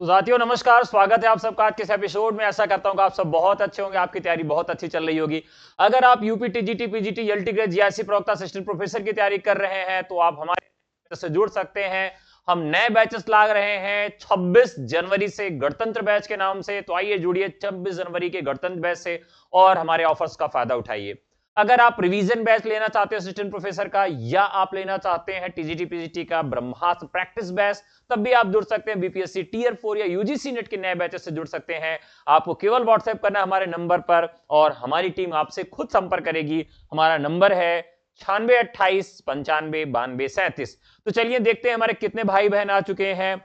तो साथियों नमस्कार, स्वागत है आप सबका आज के इस एपिसोड में। ऐसा करता हूं कि आप सब बहुत अच्छे होंगे, आपकी तैयारी बहुत अच्छी चल रही होगी। अगर आप UP TGT PGT LT grade GIC प्रवक्ता असिस्टेंट प्रोफेसर की तैयारी कर रहे हैं तो आप हमारे से जुड़ सकते हैं। हम नए बैचेस ला रहे हैं 26 जनवरी से गणतंत्र बैच के नाम से। तो आइए जुड़िए 26 जनवरी के गणतंत्र बैच से और हमारे ऑफर्स का फायदा उठाइए। अगर आप रिवीजन बैच लेना चाहते हैं असिस्टेंट प्रोफेसर का, या आप लेना चाहते हैं टीजीटी पीजीटी का ब्रह्मास्त्र प्रैक्टिस बैच, तब भी आप जुड़ सकते हैं। बीपीएससी टीयर 4 या यूजीसी नेट के नए बैचेस से जुड़ सकते हैं। आपको केवल व्हाट्सएप करना है हमारे नंबर पर और हमारी टीम आपसे खुद संपर्क करेगी। हमारा नंबर है 9628959237। तो चलिए देखते हैं हमारे कितने भाई बहन आ चुके हैं।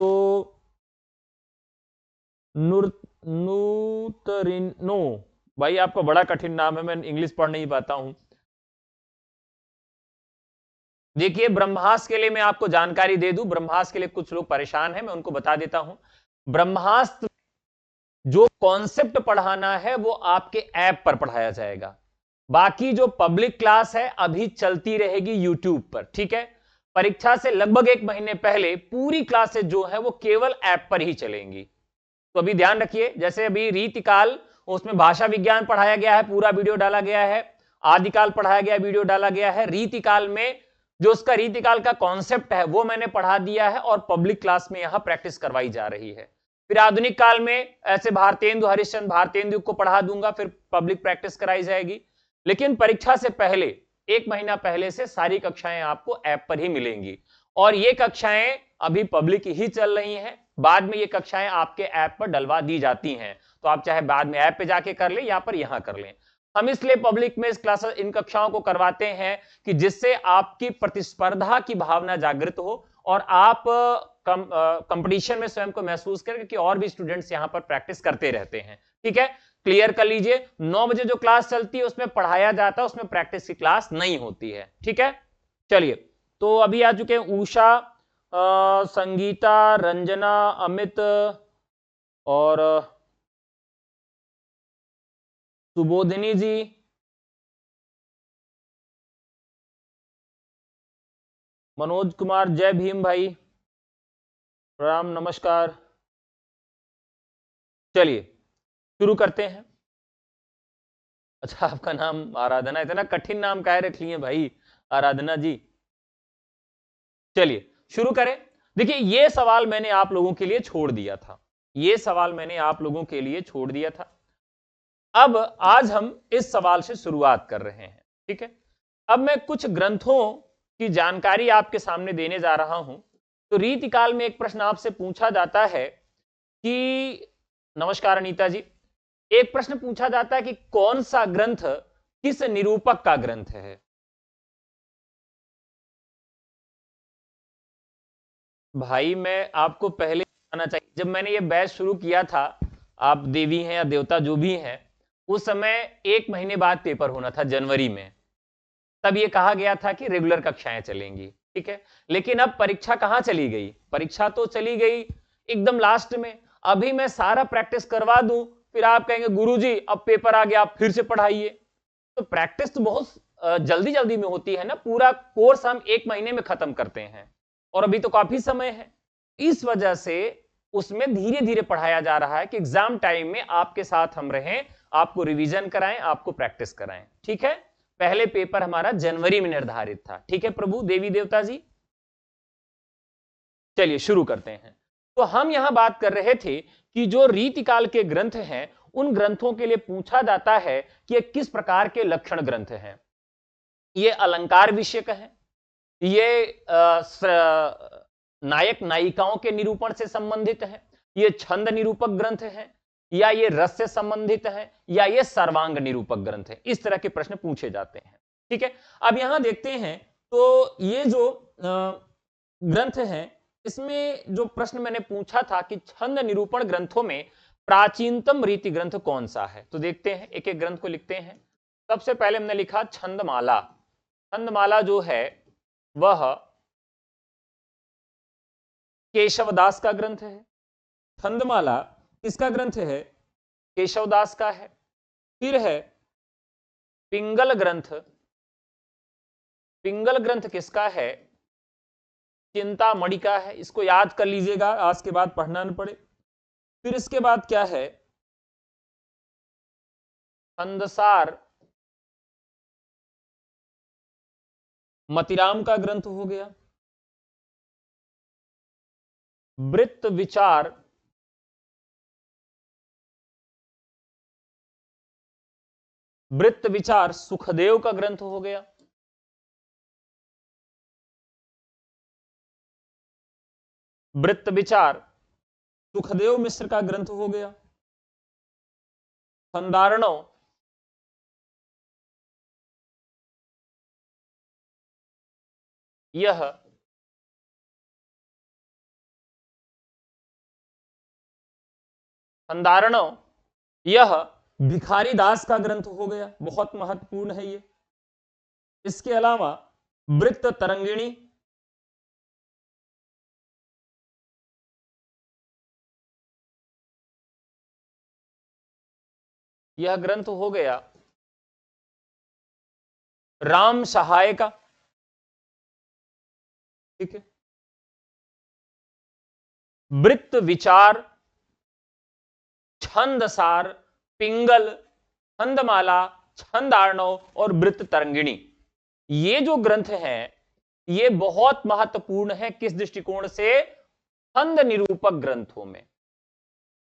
तो नूतरिनो भाई, आपका बड़ा कठिन नाम है, मैं इंग्लिश पढ़ नहीं पाता हूं। देखिए, ब्रह्मास्त्र के लिए मैं आपको जानकारी दे दूं। ब्रह्मास्त्र के लिए कुछ लोग परेशान हैं, मैं उनको बता देता हूं। ब्रह्मास्त्र जो कॉन्सेप्ट पढ़ाना है वो आपके ऐप पर पढ़ाया जाएगा। बाकी जो पब्लिक क्लास है अभी चलती रहेगी यूट्यूब पर, ठीक है। परीक्षा से लगभग 1 महीने पहले पूरी क्लासेस जो है वो केवल ऐप पर ही चलेंगी। तो अभी ध्यान रखिए, जैसे अभी रीतिकाल, उसमें भाषा विज्ञान पढ़ाया गया है, पूरा वीडियो डाला गया है। आदिकाल पढ़ाया गया, वीडियो डाला गया है। रीतिकाल में जो उसका रीतिकाल का कॉन्सेप्ट है वो मैंने पढ़ा दिया है और पब्लिक क्लास में यहां प्रैक्टिस करवाई जा रही है। फिर आधुनिक काल में ऐसे भारतेंदु हरिश्चंद्र भारतेंदु को पढ़ा दूंगा, फिर पब्लिक प्रैक्टिस कराई जाएगी। लेकिन परीक्षा से पहले 1 महीना पहले से सारी कक्षाएं आपको ऐप पर ही मिलेंगी और ये कक्षाएं अभी पब्लिक ही चल रही हैं। बाद में ये कक्षाएं आपके ऐप पर डलवा दी जाती हैं, तो आप चाहे बाद में ऐप पे जाके कर लें या पर यहां कर लें। हम इसलिए पब्लिक में इस क्लासेस इन कक्षाओं को करवाते हैं कि जिससे आपकी प्रतिस्पर्धा की भावना जागृत हो और आप कंपटीशन में स्वयं को महसूस करें कि और भी स्टूडेंट्स यहां पर प्रैक्टिस करते रहते हैं। ठीक है, क्लियर कर लीजिए। 9 बजे जो क्लास चलती है उसमें पढ़ाया जाता है, उसमें प्रैक्टिस की क्लास नहीं होती है। ठीक है, चलिए। तो अभी आ चुके हैं उषा, संगीता, रंजना, अमित और सुबोधिनी जी, मनोज कुमार, जय भीम भाई, प्रणाम, नमस्कार। चलिए शुरू करते हैं। अच्छा, आपका नाम आराधना, इतना कठिन नाम काहे रख लिए भाई आराधना जी। चलिए शुरू करें। देखिए, यह सवाल मैंने आप लोगों के लिए छोड़ दिया था, यह सवाल मैंने आप लोगों के लिए छोड़ दिया था। अब आज हम इस सवाल से शुरुआत कर रहे हैं। ठीक है, अब मैं कुछ ग्रंथों की जानकारी आपके सामने देने जा रहा हूं। तो रीतिकाल में एक प्रश्न आपसे पूछा जाता है कि, नमस्कार अनीता जी, एक प्रश्न पूछा जाता है कि कौन सा ग्रंथ किस निरूपक का ग्रंथ है। भाई मैं आपको पहले बताना चाहिए, जब मैंने ये बैच शुरू किया था, आप देवी हैं या देवता जो भी हैं, उस समय 1 महीने बाद पेपर होना था जनवरी में। तब ये कहा गया था कि रेगुलर कक्षाएं चलेंगी। ठीक है, लेकिन अब परीक्षा कहां चली गई, परीक्षा तो चली गई एकदम लास्ट में। अभी मैं सारा प्रैक्टिस करवा दूं, फिर आप कहेंगे गुरुजी अब पेपर आ गया, आप फिर से पढ़ाइए। तो प्रैक्टिस तो बहुत जल्दी जल्दी में होती है ना, पूरा कोर्स हम 1 महीने में खत्म करते हैं और अभी तो काफी समय है। इस वजह से उसमें धीरे धीरे पढ़ाया जा रहा है कि एग्जाम टाइम में आपके साथ हम रहें, आपको रिवीजन कराएं, आपको प्रैक्टिस कराएं। ठीक है, पहले पेपर हमारा जनवरी में निर्धारित था। ठीक है प्रभु देवी देवता जी, चलिए शुरू करते हैं। तो हम यहां बात कर रहे थे कि जो रीतिकाल के ग्रंथ हैं उन ग्रंथों के लिए पूछा जाता है कि ये किस प्रकार के लक्षण ग्रंथ हैं। ये अलंकार विषयक है, ये नायक नायिकाओं के निरूपण से संबंधित है, ये छंद निरूपक ग्रंथ है, या ये रस से संबंधित है, या ये सर्वांग निरूपक ग्रंथ है। इस तरह के प्रश्न पूछे जाते हैं। ठीक है, अब यहां देखते हैं तो ये जो ग्रंथ है, इसमें जो प्रश्न मैंने पूछा था कि छंद निरूपण ग्रंथों में प्राचीनतम रीति ग्रंथ कौन सा है, तो देखते हैं एक एक ग्रंथ को लिखते हैं। सबसे पहले हमने लिखा छंदमाला। छंदमाला जो है वह केशवदास का ग्रंथ है। छंदमाला किसका ग्रंथ है, केशवदास का है। फिर है पिंगल ग्रंथ। पिंगल ग्रंथ किसका है, चिंतामणि का है, इसको याद कर लीजिएगा, आज के बाद पढ़ना न पड़े। फिर इसके बाद क्या है, छंदसार मतिराम का ग्रंथ हो गया। वृत्त विचार सुखदेव का ग्रंथ हो गया। वृत्त विचार सुखदेव मिश्र का ग्रंथ हो गया। छंदारणव यह भिखारी दास का ग्रंथ हो गया, बहुत महत्वपूर्ण है ये। इसके अलावा वृत्त तरंगिणी यह ग्रंथ हो गया राम सहाय का, ठीक है। वृत्त विचार, छंदसार, पिंगल, छंदमाला, छंदार्णव और वृत्त तरंगिणी, ये जो ग्रंथ हैं ये बहुत महत्वपूर्ण है। किस दृष्टिकोण से? छंद निरूपक ग्रंथों में।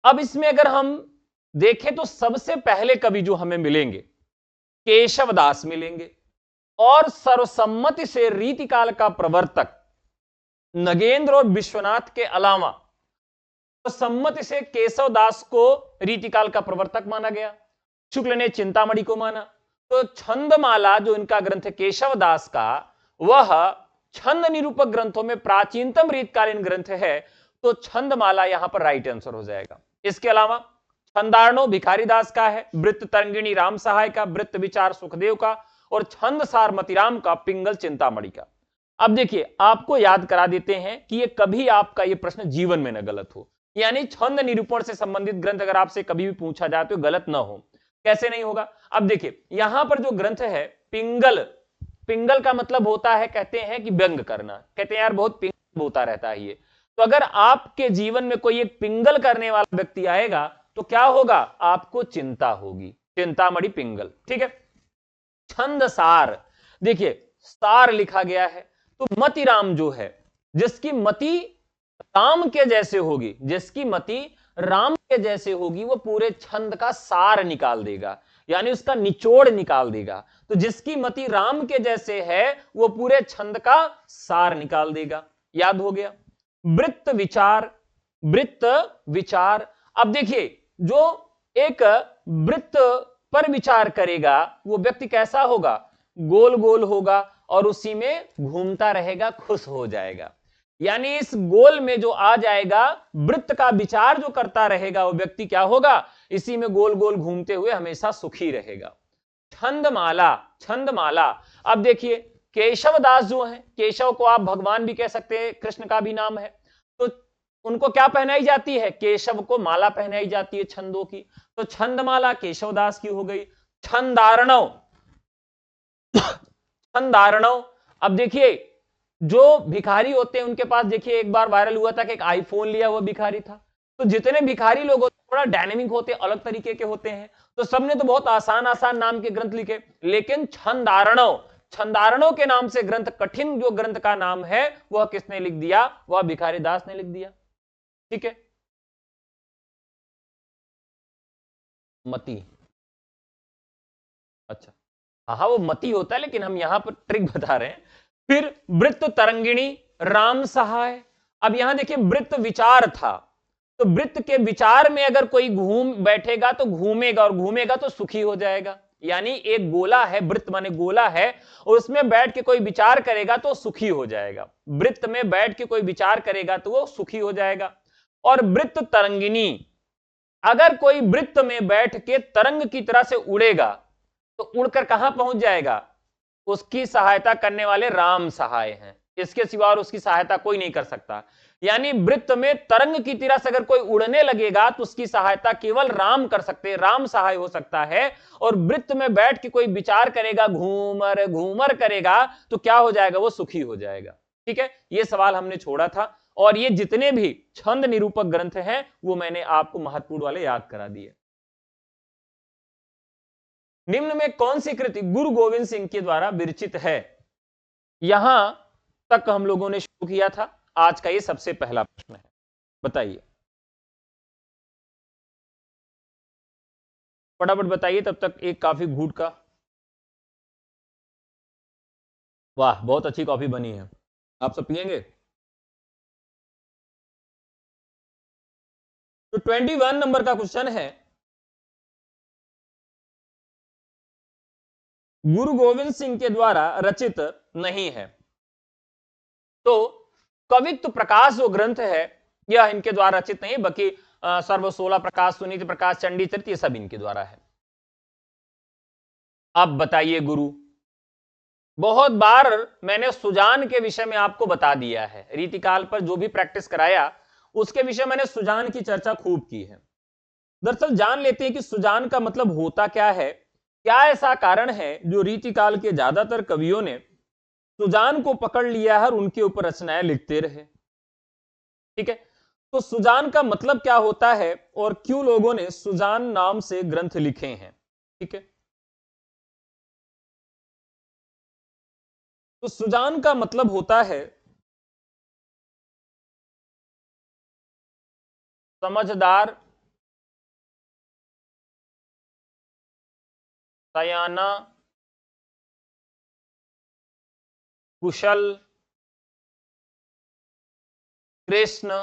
अब इसमें अगर हम देखें तो सबसे पहले कवि जो हमें मिलेंगे केशवदास मिलेंगे, और सर्वसम्मति से रीतिकाल का प्रवर्तक नगेंद्र और विश्वनाथ के अलावा सम्मति से केशवदास को रीतिकाल का प्रवर्तक माना गया, शुक्ल ने चिंतामणि को माना। तो छंदमाला जो इनका ग्रंथ है केशवदास का, वह छंद निरूपक ग्रंथों में प्राचीनतम रीतकालीन ग्रंथ है, तो छंदमाला यहां पर राइट आंसर हो जाएगा। इसके अलावा छंदार्णव भिखारीदास का है, वृत्त तरंगिणी राम सहाय का, वृत्त विचार सुखदेव का, और छंदसार मतिराम का, पिंगल चिंतामणि का। अब देखिए आपको याद करा देते हैं कि ये कभी आपका ये प्रश्न जीवन में न गलत हो, यानी छंद निरूपण से संबंधित ग्रंथ अगर आपसे कभी भी पूछा जाए तो गलत ना हो। कैसे नहीं होगा? अब देखिए यहां पर जो ग्रंथ है पिंगल, पिंगल का मतलब होता है, कहते हैं कि व्यंग करना, कहते हैं यार बहुत पिंगल होता रहता है ये। तो अगर आपके जीवन में कोई एक पिंगल करने वाला व्यक्ति आएगा तो क्या होगा? आपको चिंता होगी। चिंतामणि पिंगल, ठीक है। छंदसार, देखिए सार लिखा गया है, तो मतिराम जो है, जिसकी मति राम के जैसे होगी, जिसकी मति राम के जैसे होगी, वो पूरे छंद का सार निकाल देगा, यानी उसका निचोड़ निकाल देगा। तो जिसकी मति राम के जैसे है वो पूरे छंद का सार निकाल देगा। याद हो गया। वृत्त विचार, वृत्त विचार, अब देखिए जो एक वृत्त पर विचार करेगा वो व्यक्ति कैसा होगा? गोल गोल होगा और उसी में घूमता रहेगा, खुश हो जाएगा। यानी इस गोल में जो आ जाएगा, वृत्त का विचार जो करता रहेगा वो व्यक्ति क्या होगा? इसी में गोल गोल घूमते हुए हमेशा सुखी रहेगा। छंदमाला, छंदमाला, अब देखिए केशवदास जो है, केशव को आप भगवान भी कह सकते हैं, कृष्ण का भी नाम है, तो उनको क्या पहनाई जाती है? केशव को माला पहनाई जाती है छंदों की, तो छंदमाला केशवदास की हो गई। छंदार्णव, छंदार्णव, अब देखिए जो भिखारी होते हैं उनके पास, देखिए एक बार वायरल हुआ था कि एक आईफोन लिया हुआ भिखारी था। तो जितने भिखारी लोग होते हैं थोड़ा डायनेमिक होते हैं, अलग तरीके के होते हैं, तो सबने तो बहुत आसान आसान नाम के ग्रंथ लिखे, लेकिन छंदार्णव, छंदार्णव के नाम से ग्रंथ, कठिन जो ग्रंथ का नाम है वह किसने लिख दिया? वह भिखारीदास ने लिख दिया। ठीक है। मती, अच्छा हाँ वो मती होता है, लेकिन हम यहां पर ट्रिक बता रहे हैं। फिर वृत्त तरंगिणी राम सहाय। अब यहां देखिए वृत्त विचार था, तो वृत्त के विचार में अगर कोई घूम बैठेगा तो घूमेगा, और घूमेगा तो सुखी हो जाएगा। यानी एक गोला है, वृत्त माने गोला है, और उसमें बैठ के कोई विचार करेगा तो सुखी हो जाएगा। वृत्त में बैठ के कोई विचार करेगा तो वो सुखी हो जाएगा। और वृत्त तरंगिणी, अगर कोई वृत्त में बैठ के तरंग की तरह से उड़ेगा तो उड़कर कहां पहुंच जाएगा? उसकी सहायता करने वाले राम सहाय हैं, इसके सिवा और उसकी सहायता कोई नहीं कर सकता। यानी वृत्त में तरंग की तरह से अगर कोई उड़ने लगेगा तो उसकी सहायता केवल राम कर सकते हैं, राम सहाय हो सकता है। और वृत्त में बैठ के कोई विचार करेगा, घूमर घूमर करेगा, तो क्या हो जाएगा? वो सुखी हो जाएगा। ठीक है, ये सवाल हमने छोड़ा था और ये जितने भी छंद निरूपक ग्रंथ हैं वो मैंने आपको महत्वपूर्ण वाले याद करा दिए। निम्न में कौन सी कृति गुरु गोविंद सिंह के द्वारा विरचित है? यहां तक हम लोगों ने शुरू किया था। आज का ये सबसे पहला प्रश्न है, बताइए, फटाफट बताइए, तब तक एक कॉफी घूट का। वाह, बहुत अच्छी कॉफी बनी है, आप सब पियेंगे? तो 21 नंबर का क्वेश्चन है, गुरु गोविंद सिंह के द्वारा रचित नहीं है। तो कवित्व प्रकाश जो ग्रंथ है यह इनके द्वारा रचित नहीं, बल्कि सर्व 16 प्रकाश, सुनीति प्रकाश, चंडी चरित, ये सब इनके द्वारा है। अब बताइए गुरु, बहुत बार मैंने सुजान के विषय में आपको बता दिया है, रीतिकाल पर जो भी प्रैक्टिस कराया उसके विषय मैंने सुजान की चर्चा खूब की है। दरअसल जान लेते हैं कि सुजान का मतलब होता क्या है, क्या ऐसा कारण है जो रीतिकाल के ज्यादातर कवियों ने सुजान को पकड़ लिया है और उनके ऊपर रचनाएं लिखते रहे। ठीक है, तो सुजान का मतलब क्या होता है और क्यों लोगों ने सुजान नाम से ग्रंथ लिखे हैं। ठीक है, तो सुजान का मतलब होता है समझदार, सयाना, कुशल, कृष्ण,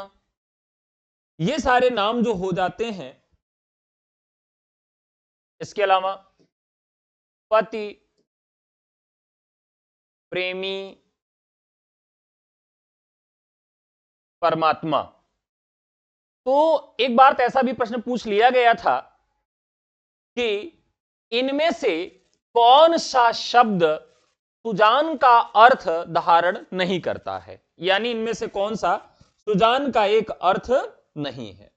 ये सारे नाम जो हो जाते हैं। इसके अलावा पति, प्रेमी, परमात्मा। तो एक बार तो ऐसा भी प्रश्न पूछ लिया गया था कि इनमें से कौन सा शब्द सुजान का अर्थ धारण नहीं करता है, यानी इनमें से कौन सा सुजान का एक अर्थ नहीं है।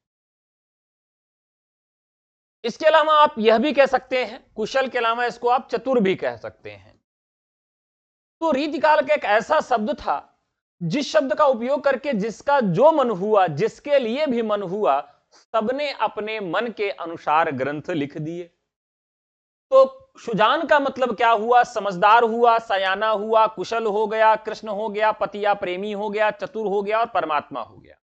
इसके अलावा आप यह भी कह सकते हैं, कुशल के अलावा इसको आप चतुर भी कह सकते हैं। तो रीतिकाल का एक ऐसा शब्द था जिस शब्द का उपयोग करके जिसका जो मन हुआ, जिसके लिए भी मन हुआ, सबने अपने मन के अनुसार ग्रंथ लिख दिए। तो सुजान का मतलब क्या हुआ? समझदार हुआ, सयाना हुआ, कुशल हो गया, कृष्ण हो गया, पति या प्रेमी हो गया, चतुर हो गया और परमात्मा हो गया।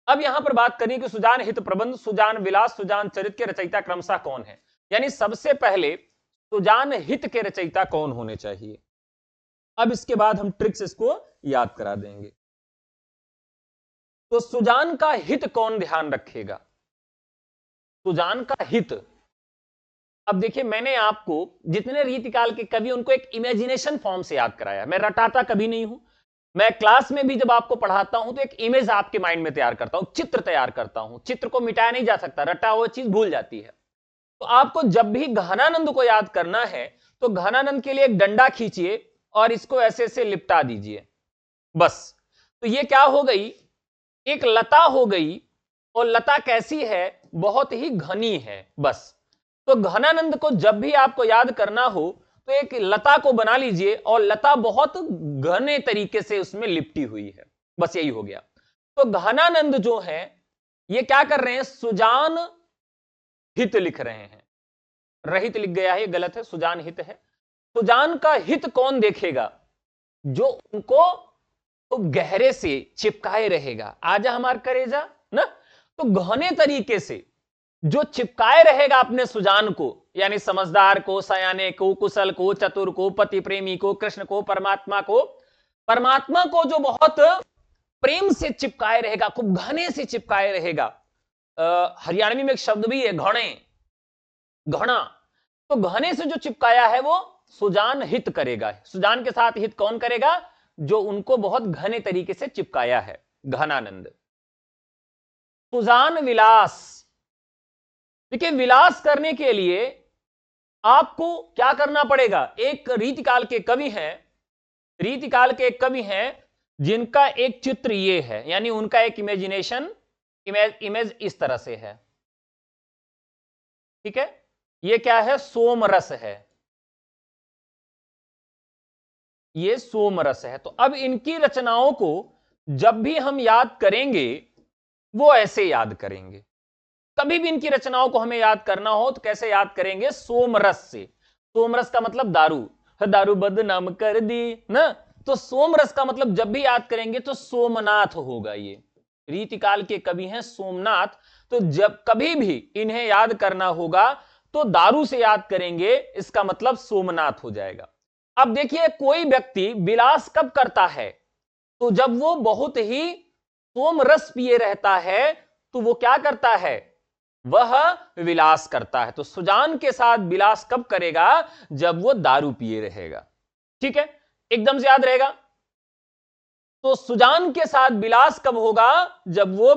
अब यहां पर बात करें कि सुजान हित प्रबंध, सुजान विलास, सुजान चरित के रचयिता क्रमशः कौन है, यानी सबसे पहले सुजान हित के रचयिता कौन होने चाहिए। अब इसके बाद हम ट्रिक्स इसको याद करा देंगे। तो सुजान का हित कौन ध्यान रखेगा? सुजान का हित, अब देखिए मैंने आपको जितने रीतिकाल के कवि उनको एक इमेजिनेशन फॉर्म से याद कराया, मैं रटाता कभी नहीं हूं। मैं क्लास में भी जब आपको पढ़ाता हूं तो एक इमेज आपके माइंड में तैयार करता हूं, चित्र तैयार करता हूं। चित्र को मिटाया नहीं जा सकता, रटा हुआ चीज भूल जाती है। तो आपको जब भी घनानंद को याद करना है तो घनानंद के लिए एक डंडा खींचिए और इसको ऐसे ऐसे लिपटा दीजिए, बस। तो ये क्या हो गई? एक लता हो गई, और लता कैसी है? बहुत ही घनी है, बस। तो घनानंद को जब भी आपको याद करना हो तो एक लता को बना लीजिए और लता बहुत घने तरीके से उसमें लिपटी हुई है, बस यही हो गया। तो घनानंद जो है ये क्या कर रहे हैं? सुजान हित लिख रहे हैं। रहित लिख गया है, ये गलत है, सुजान हित है। सुजान का हित कौन देखेगा? जो उनको तो गहरे से चिपकाए रहेगा। आजा हमार करेजा ना, तो घने तरीके से जो चिपकाए रहेगा अपने सुजान को, यानी समझदार को, सयाने को, कुशल को, चतुर को, पति प्रेमी को, कृष्ण को, परमात्मा को, परमात्मा को जो बहुत प्रेम से चिपकाए रहेगा, खूब घने से चिपकाए रहेगा। हरियाणवी में एक शब्द भी है, घणे, घना। तो घने से जो चिपकाया है वो सुजान हित करेगा। सुजान के साथ हित कौन करेगा? जो उनको बहुत घने तरीके से चिपकाया है, घनानंद। सुजान विलास, देखिए विलास करने के लिए आपको क्या करना पड़ेगा? एक रीतिकाल के कवि हैं, रीतिकाल के एक कवि हैं जिनका एक चित्र ये है, यानी उनका एक इमेजिनेशन इमेज इस तरह से है। ठीक है, ये क्या है? सोमरस है। ये सोमरस है। तो अब इनकी रचनाओं को जब भी हम याद करेंगे वो ऐसे याद करेंगे। कभी भी इनकी रचनाओं को हमें याद करना हो तो कैसे याद करेंगे? सोमरस से। सोमरस का मतलब दारू, दारू बदनाम कर दी ना। तो सोमरस का मतलब जब भी याद करेंगे तो सोमनाथ होगा। ये रीतिकाल के कवि हैं सोमनाथ। तो जब कभी भी इन्हें याद करना होगा तो दारू से याद करेंगे, इसका मतलब सोमनाथ हो जाएगा। अब देखिए, कोई व्यक्ति विलास कब करता है? तो जब वो बहुत ही सोमरस पिए रहता है तो वो क्या करता है? वह विलास करता है। तो सुजान के साथ विलास कब करेगा? जब वो दारू पिए रहेगा। ठीक है, एकदम से याद रहेगा। तो सुजान के साथ विलास कब होगा? जब वो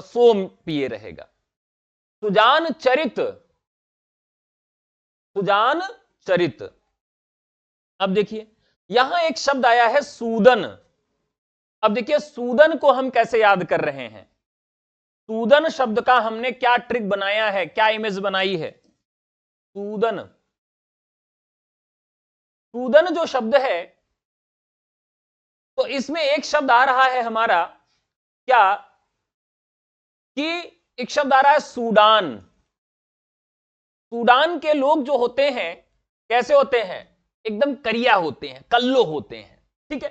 सोम पिए रहेगा। सुजान चरित, सुजान चरित। अब देखिए, यहां एक शब्द आया है सूदन। अब देखिए, सूदन को हम कैसे याद कर रहे हैं? सूदन शब्द का हमने क्या ट्रिक बनाया है, क्या इमेज बनाई है? सूदन, सूदन जो शब्द है, तो इसमें एक शब्द आ रहा है हमारा क्या, कि एक शब्द आ रहा है सूडान। सूडान के लोग जो होते हैं कैसे होते हैं? एकदम करिया होते हैं, कल्लो होते हैं। ठीक है,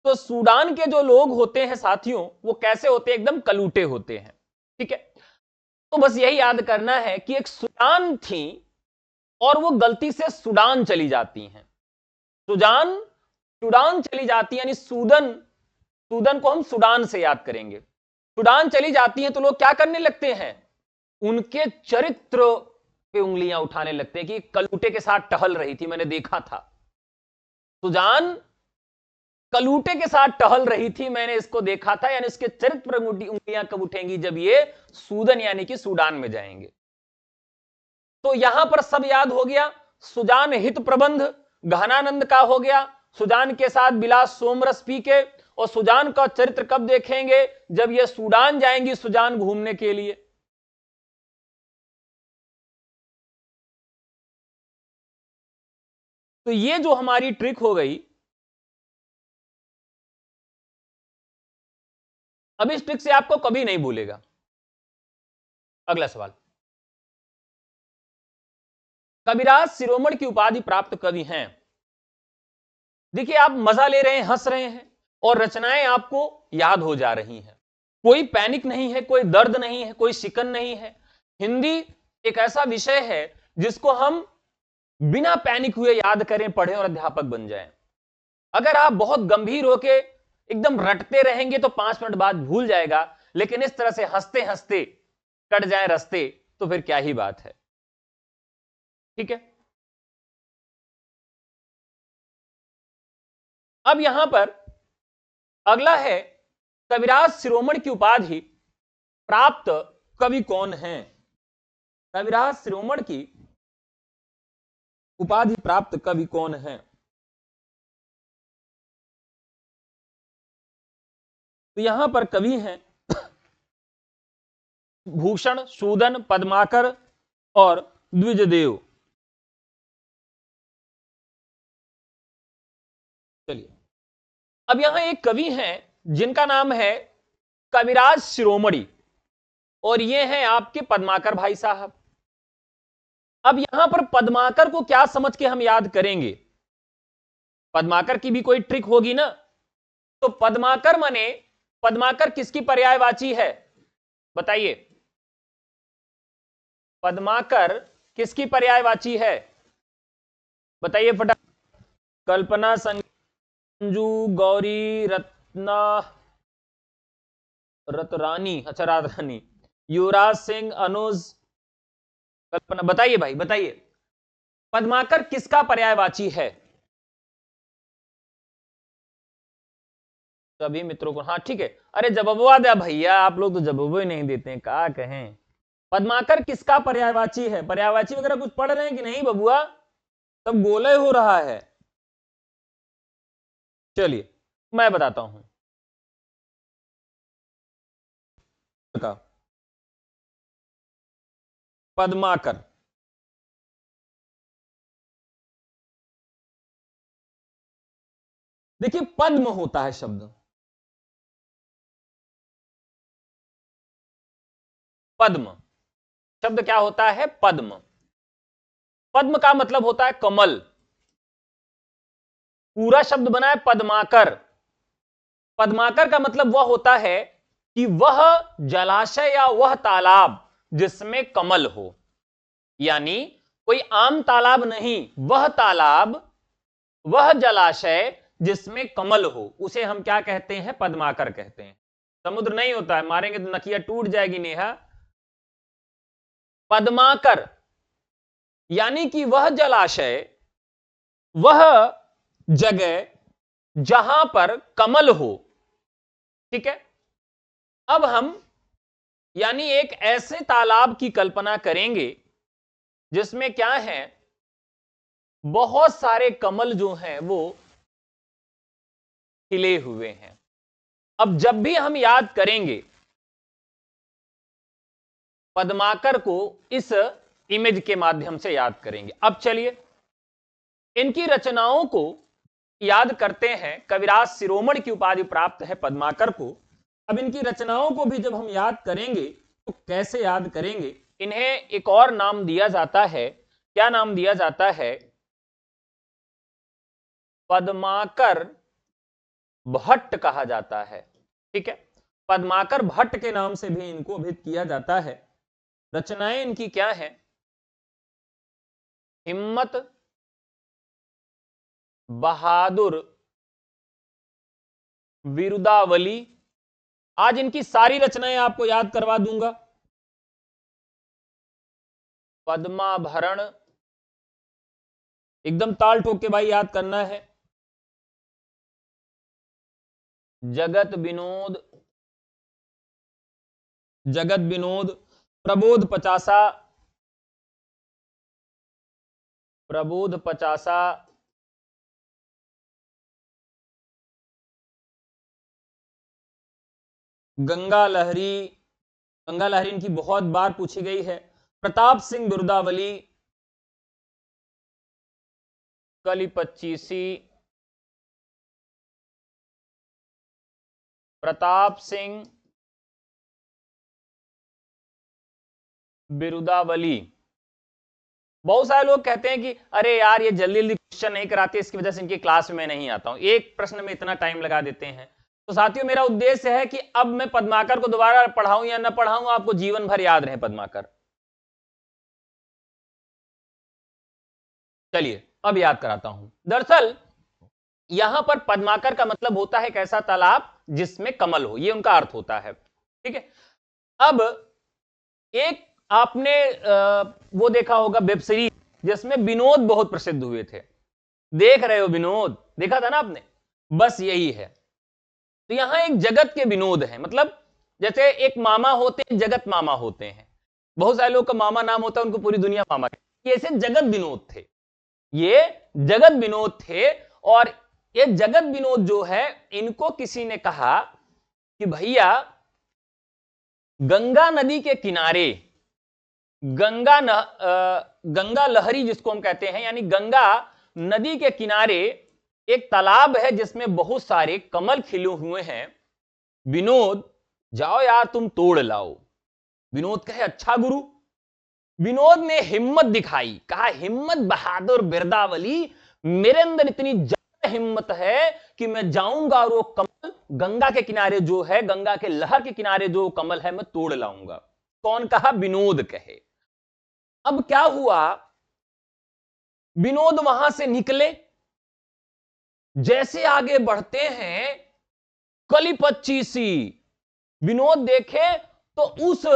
तो सूडान के जो लोग होते हैं साथियों, वो कैसे होते हैं? एकदम कलूटे होते हैं। ठीक है, तो बस यही याद करना है कि एक सूडान थी और वो गलती से सूडान चली जाती हैं। सुजान सूडान चली जाती है, यानी सूदन, सूदन को हम सूडान से याद करेंगे। सूडान चली जाती हैं तो लोग क्या करने लगते हैं? उनके चरित्र पे उंगलियां उठाने लगते हैं कि कलूटे के साथ टहल रही थी, मैंने देखा था। सुजान कलूटे के साथ टहल रही थी, मैंने इसको देखा था। यानी इसके चरित्र पर उंगलियां कब उठेंगी? जब ये सूदन यानी कि सूडान में जाएंगे। तो यहां पर सब याद हो गया। सुजान हित प्रबंध गहनानंद का हो गया, सुजान के साथ बिलास सोमरस पी के। और सुजान का चरित्र कब देखेंगे? जब ये सूडान जाएंगी सुजान घूमने के लिए। तो ये जो हमारी ट्रिक हो गई, अब इस ट्रिक से आपको कभी नहीं भूलेगा। अगला सवाल, कविराज शिरोमणि की उपाधि प्राप्त कवि हैं। देखिए, आप मजा ले रहे हैं, हंस रहे हैं और रचनाएं आपको याद हो जा रही हैं। कोई पैनिक नहीं है, कोई दर्द नहीं है, कोई शिकन नहीं है। हिंदी एक ऐसा विषय है जिसको हम बिना पैनिक हुए याद करें, पढ़ें और अध्यापक बन जाएं। अगर आप बहुत गंभीर होके एकदम रटते रहेंगे तो 5 मिनट बाद भूल जाएगा, लेकिन इस तरह से हंसते हंसते कट जाए रास्ते तो फिर क्या ही बात है। ठीक है, अब यहां पर अगला है, कविराज शिरोमणि की उपाधि प्राप्त कवि कौन है? कविराज शिरोमणि की उपाधि प्राप्त कवि कौन है? तो यहां पर कवि हैं भूषण, सूदन, पद्माकर और द्विजदेव। चलिए, अब यहां एक कवि हैं जिनका नाम है कविराज शिरोमणि, और ये हैं आपके पद्माकर भाई साहब। अब यहां पर पद्माकर को क्या समझ के हम याद करेंगे? पद्माकर की भी कोई ट्रिक होगी ना। तो पद्माकर माने, पद्माकर किसकी पर्यायवाची है? बताइए, पद्माकर किसकी पर्यायवाची है? बताइए फटाफट। कल्पना, संजू, गौरी, रत्ना, रतरानी, अच्छा रातरानी, युवराज सिंह, अनुज, कल्पना। बताइए भाई, बताइए, पद्माकर किसका पर्यायवाची है? सभी मित्रों को, हाँ ठीक है। अरे जवाबवा दे भैया, आप लोग तो जवाब ही नहीं देते हैं, क्या कहें। पद्माकर किसका पर्यायवाची है? पर्यायवाची वगैरह कुछ पढ़ रहे हैं कि नहीं बबुआ? सब गोले हो रहा है। चलिए, मैं बताता हूं का पद्माकर, देखिए पद्म होता है शब्द, पद्म शब्द क्या होता है? पद्म। पद्म का मतलब होता है कमल। पूरा शब्द बना है पद्माकर। पद्माकर का मतलब वह होता है कि वह जलाशय या वह तालाब जिसमें कमल हो, यानी कोई आम तालाब नहीं, वह तालाब, वह जलाशय जिसमें कमल हो, उसे हम क्या कहते हैं? पद्माकर कहते हैं। समुद्र नहीं होता है, मारेंगे तो नकिया टूट जाएगी नेहा। पद्माकर यानी कि वह जलाशय, वह जगह जहां पर कमल हो। ठीक है, अब हम यानी एक ऐसे तालाब की कल्पना करेंगे जिसमें क्या है, बहुत सारे कमल जो हैं वो खिले हुए हैं। अब जब भी हम याद करेंगे पद्माकर को, इस इमेज के माध्यम से याद करेंगे। अब चलिए इनकी रचनाओं को याद करते हैं। कविराज शिरोमणि की उपाधि प्राप्त है पद्माकर को। अब इनकी रचनाओं को भी जब हम याद करेंगे तो कैसे याद करेंगे? इन्हें एक और नाम दिया जाता है। क्या नाम दिया जाता है? पद्माकर भट्ट कहा जाता है। ठीक है, पद्माकर भट्ट के नाम से भी इनको अभिहित किया जाता है। रचनाएं इनकी क्या है? हिम्मत बहादुर विरुदावली। आज इनकी सारी रचनाएं आपको याद करवा दूंगा। पद्माभरण, एकदम ताल ठोक के भाई याद करना है। जगत विनोद, जगत विनोद, प्रबोध पचासा, प्रबोध पचासा, गंगा लहरी, गंगा लहरी इनकी बहुत बार पूछी गई है। प्रताप सिंह बिरुदावली, कली पच्चीसी, प्रताप सिंह बिरुदावली। बहुत सारे लोग कहते हैं कि अरे यार ये जल्दी जल्दी क्वेश्चन नहीं कराते, इसकी वजह से इनकी क्लास में नहीं आता हूं, एक प्रश्न में इतना टाइम लगा देते हैं। तो साथियों मेरा उद्देश्य है कि अब मैं पद्माकर को दोबारा पढ़ाऊं या ना पढ़ाऊं, आपको जीवन भर याद रहे पद्माकर। चलिए अब याद कराता हूं। दरअसल यहां पर पद्माकर का मतलब होता है एक ऐसा तालाब जिसमें कमल हो, यह उनका अर्थ होता है। ठीक है, अब एक आपने वो देखा होगा वेब सीरीज जिसमें विनोद बहुत प्रसिद्ध हुए थे। देख रहे हो विनोद, देखा था ना आपने? बस यही है। तो यहां एक जगत के विनोद है, मतलब जैसे एक मामा होते हैं, जगत मामा होते हैं। बहुत सारे लोग का मामा नाम होता है, उनको पूरी दुनिया मामा कहती है। ये ऐसे जगत विनोद थे, ये जगत विनोद थे। और ये जगत विनोद जो है, इनको किसी ने कहा कि भैया गंगा नदी के किनारे गंगा लहरी जिसको हम कहते हैं, यानी गंगा नदी के किनारे एक तालाब है जिसमें बहुत सारे कमल खिले हुए हैं। विनोद जाओ यार तुम तोड़ लाओ। विनोद कहे अच्छा गुरु। विनोद ने हिम्मत दिखाई, कहा हिम्मत बहादुर बिरदावली, मेरे अंदर इतनी ज्यादा हिम्मत है कि मैं जाऊंगा और वो कमल गंगा के किनारे जो है, गंगा के लहर के किनारे जो कमल है, मैं तोड़ लाऊंगा। कौन कहा? विनोद कहे। अब क्या हुआ, विनोद वहां से निकले, जैसे आगे बढ़ते हैं कली पच्चीसी, विनोद देखे तो उस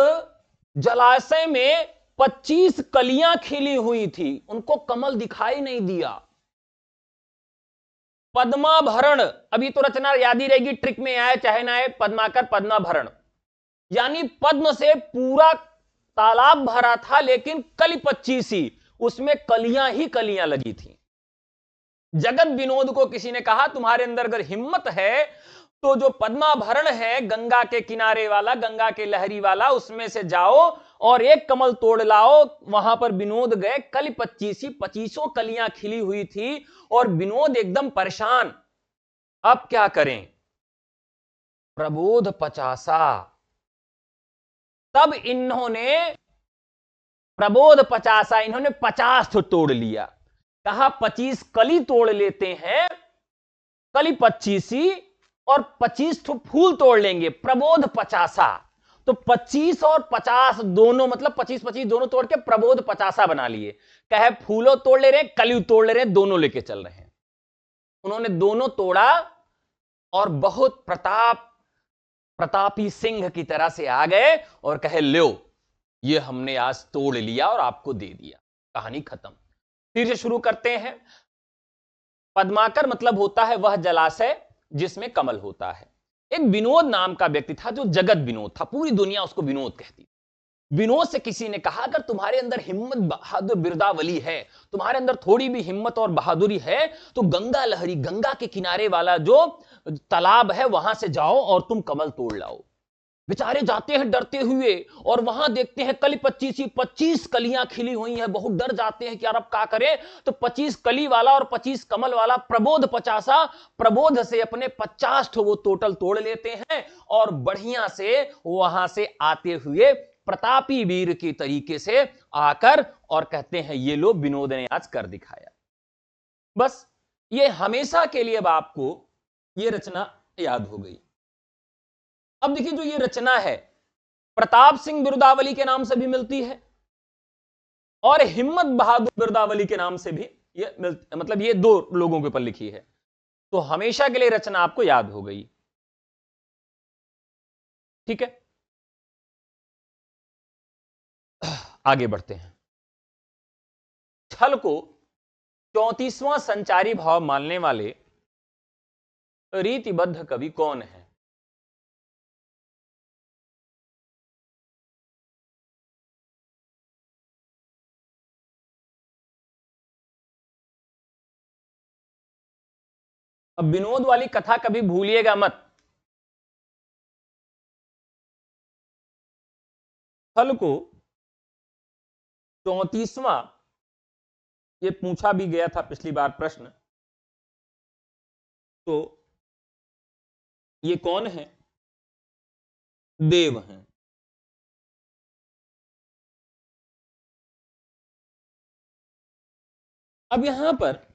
जलाशय में 25 कलियां खिली हुई थी, उनको कमल दिखाई नहीं दिया। पद्माभरण, अभी तो रचना याद ही रहेगी, ट्रिक में आए चाहे ना आए, पद्माकर पद्माभरण, यानी पद्म से पूरा तालाब भरा था लेकिन कली पच्चीसी, उसमें कलियां ही कलियां लगी थी। जगत विनोद को किसी ने कहा तुम्हारे अंदर अगर हिम्मत है तो जो पद्माभरण है गंगा के किनारे वाला, गंगा के लहरी वाला, उसमें से जाओ और एक कमल तोड़ लाओ। वहां पर विनोद गए, कली पच्चीसी, 25 कलियां खिली हुई थी और विनोद एकदम परेशान। अब क्या करें? प्रबोध 50। तब इन्होंने प्रबोध 50, इन्होंने 50 तो तोड़ लिया। कहा 25 कली तोड़ लेते हैं, कली 25 और 25 तो फूल तोड़ लेंगे, प्रबोध 50। तो 25 और 50 दोनों, मतलब 25-25 दोनों तोड़ के प्रबोध 50 बना लिए। कहे फूलों तोड़ ले रहे, कली तोड़ ले रहे, दोनों लेके चल रहे हैं। उन्होंने दोनों तोड़ा और बहुत प्रतापी सिंह की तरह से आ गए और कहे लो, ये हमने आज तोड़ लिया और आपको दे दिया। कहानी खत्म। फिर से शुरू करते हैं। पद्माकर मतलब होता है वह जलाशय जिसमें कमल होता है। एक विनोद नाम का व्यक्ति था जो जगत विनोद था, पूरी दुनिया उसको विनोद कहती। विनोद से किसी ने कहा अगर तुम्हारे अंदर हिम्मत बहादुर बिरदावली है, तुम्हारे अंदर थोड़ी भी हिम्मत और बहादुरी है, तो गंगा लहरी, गंगा के किनारे वाला जो तालाब है वहां से जाओ और तुम कमल तोड़ लाओ। बेचारे जाते हैं डरते हुए और वहां देखते हैं कली 25 कलियां खिली हुई हैं। बहुत डर जाते हैं कि यार अब क्या करें। तो 25 कली वाला और 25 कमल वाला प्रबोध 50, प्रबोध से अपने 50 वो टोटल तोड़ लेते हैं और बढ़िया से वहां से आते हुए प्रतापी वीर की तरीके से आकर और कहते हैं ये लो, विनोद ने आज कर दिखाया। बस ये हमेशा के लिए अब आपको ये रचना याद हो गई। अब देखिए जो ये रचना है प्रताप सिंह बिरदावली के नाम से भी मिलती है और हिम्मत बहादुर बिरदावली के नाम से भी ये मतलब ये दो लोगों के ऊपर लिखी है। तो हमेशा के लिए रचना आपको याद हो गई। ठीक है, आगे बढ़ते हैं। छल को 34वां संचारी भाव मानने वाले रीतिबद्ध कवि कौन है? अब विनोद वाली कथा कभी भूलिएगा मत। छल को 34वां, ये पूछा भी गया था पिछली बार प्रश्न, तो ये कौन है? देव हैं। अब यहां पर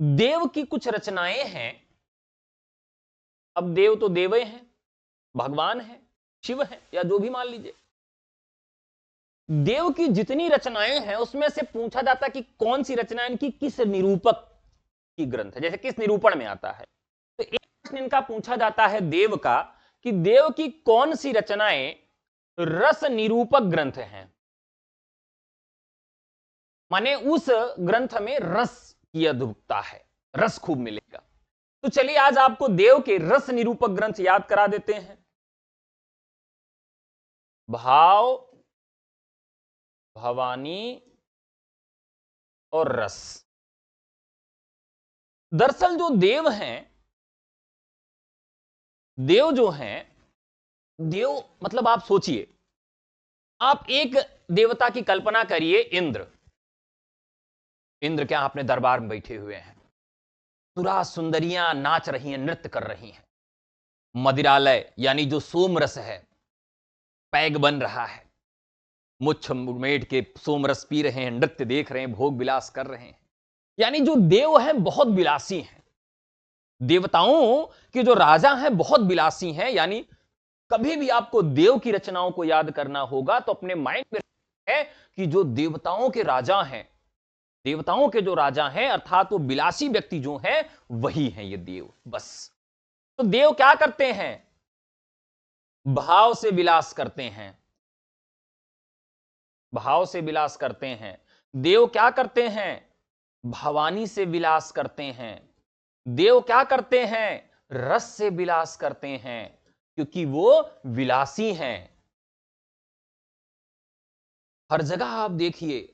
देव की कुछ रचनाएं हैं। अब देव तो देवे हैं, भगवान है, शिव है, या जो भी मान लीजिए। देव की जितनी रचनाएं हैं उसमें से पूछा जाता कि कौन सी रचना इनकी किस निरूपक की ग्रंथ है, जैसे किस निरूपण में आता है। तो एक प्रश्न इनका पूछा जाता है देव का कि देव की कौन सी रचनाएं रस निरूपक ग्रंथ हैं, माने उस ग्रंथ में रस की अद्भुतता है, रस खूब मिलेगा। तो चलिए आज आपको देव के रस निरूपक ग्रंथ याद करा देते हैं। भाव, भवानी और रस। दरअसल जो देव हैं, देव जो हैं, देव मतलब आप सोचिए, आप एक देवता की कल्पना करिए, इंद्र। इंद्र क्या अपने दरबार में बैठे हुए हैं, सुरा सुंदरियां नाच रही हैं, नृत्य कर रही हैं। मदिरालय यानी जो सोमरस है, पैग बन रहा है, मुच्छ मेट के सोमरस पी रहे हैं, नृत्य देख रहे हैं, भोग विलास कर रहे हैं। यानी जो देव हैं बहुत विलासी हैं। देवताओं के जो राजा हैं बहुत विलासी हैं। यानी कभी भी आपको देव की रचनाओं को याद करना होगा तो अपने माइंड में है कि जो देवताओं के राजा हैं, देवताओं के जो राजा हैं अर्थात वो विलासी व्यक्ति जो हैं वही हैं ये देव। बस। तो देव क्या करते हैं? भाव से विलास करते हैं, भाव से विलास करते हैं। देव क्या करते हैं? भवानी से विलास करते हैं। देव क्या करते हैं? रस से विलास करते हैं, क्योंकि वो विलासी हैं। हर जगह आप देखिए,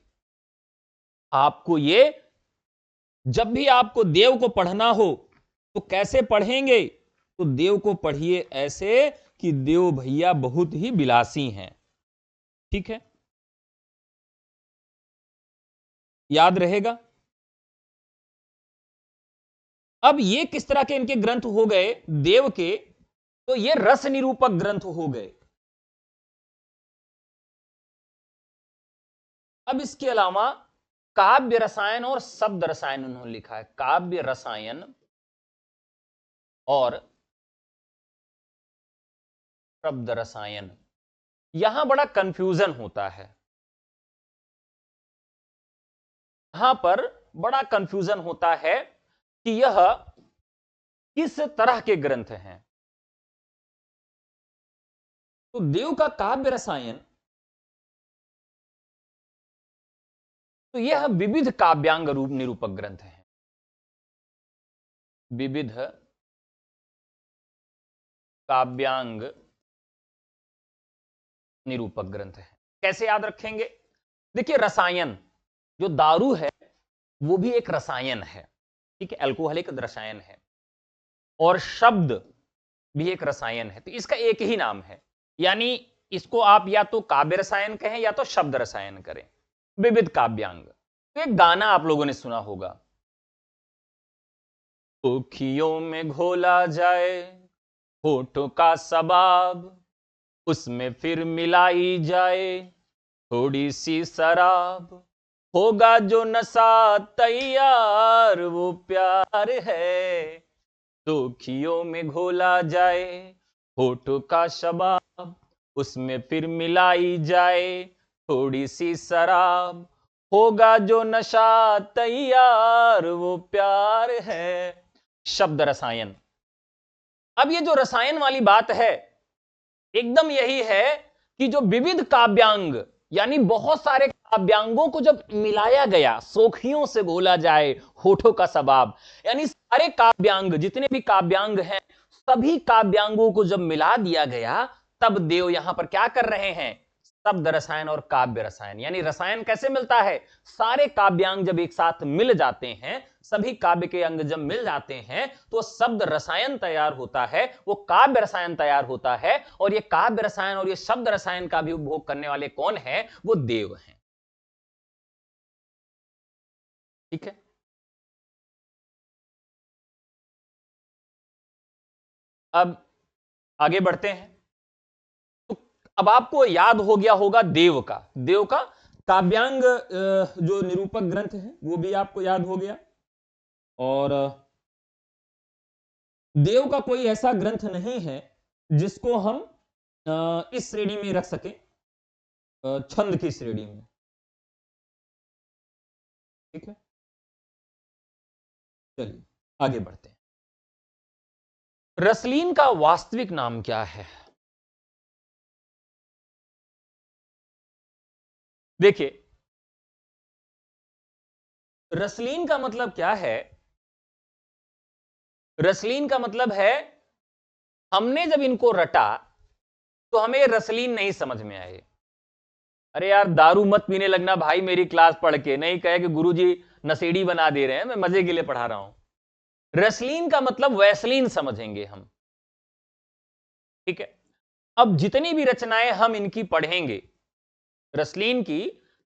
आपको ये, जब भी आपको देव को पढ़ना हो तो कैसे पढ़ेंगे? तो देव को पढ़िए ऐसे कि देव भैया बहुत ही विलासी हैं। ठीक है, याद रहेगा। अब ये किस तरह के इनके ग्रंथ हो गए देव के, तो ये रस निरूपक ग्रंथ हो गए। अब इसके अलावा काव्य रसायन और शब्द रसायन उन्होंने लिखा है, काव्य रसायन और शब्द रसायन। यहां बड़ा कंफ्यूजन होता है, यहां पर बड़ा कंफ्यूजन होता है कि यह किस तरह के ग्रंथ हैं। तो देव का काव्य रसायन, तो यह विविध काव्यांग रूप निरूपक ग्रंथ है, विविध काव्यांग निरूपक ग्रंथ है। कैसे याद रखेंगे? देखिए, रसायन जो दारू है वो भी एक रसायन है, ठीक है, अल्कोहलिक रसायन है, और शब्द भी एक रसायन है, तो इसका एक ही नाम है, यानी इसको आप या तो काव्य रसायन कहें या तो शब्द रसायन करें, विविध काव्यांग। तो एक गाना आप लोगों ने सुना होगा, अखियों में घोला जाए होठों का सबाब, उसमें फिर मिलाई जाए थोड़ी सी शराब, होगा जो नशा तैयार वो प्यार है, सुखियों में घोला जाए होठों का शबाब, उसमें फिर मिलाई जाए थोड़ी सी शराब, होगा जो नशा तैयार वो प्यार है। शब्द रसायन। अब ये जो रसायन वाली बात है एकदम यही है कि जो विविध काव्यांग, यानी बहुत सारे काव्यांगों को जब मिलाया गया, सोखियों से घोला जाए होठों का सबाब, यानी सारे काव्यांग, जितने भी काव्यांग हैं, सभी काव्यांगों को जब मिला दिया गया, तब देव यहां पर क्या कर रहे हैं? शब्द रसायन और काव्य रसायन। यानी रसायन कैसे मिलता है? सारे काव्यांग जब एक साथ मिल जाते हैं, सभी काव्य के अंग जब मिल जाते हैं, तो शब्द रसायन तैयार होता है, वो काव्य रसायन तैयार होता है, और ये काव्य रसायन और ये शब्द रसायन का भी उपभोग करने वाले कौन है? वो देव हैं। ठीक है, अब आगे बढ़ते हैं। तो अब आपको याद हो गया होगा देव का काव्यांग जो निरूपक ग्रंथ है वो भी आपको याद हो गया, और देव का कोई ऐसा ग्रंथ नहीं है जिसको हम इस श्रेणी में रख सके, छंद की श्रेणी में। ठीक है, चलिए आगे बढ़ते हैं। रसलीन का वास्तविक नाम क्या है? देखिए, रसलीन का मतलब क्या है? रसलीन का मतलब है, हमने जब इनको रटा तो हमें रसलीन नहीं समझ में आए। अरे यार, दारू मत पीने लगना भाई मेरी क्लास पढ़ के, नहीं कहे कि गुरुजी नशेड़ी बना दे रहे हैं, मैं मजे के लिए पढ़ा रहा हूं। रसलीन का मतलब वैसलीन समझेंगे हम। ठीक है, अब जितनी भी रचनाएं हम इनकी पढ़ेंगे, रसलीन की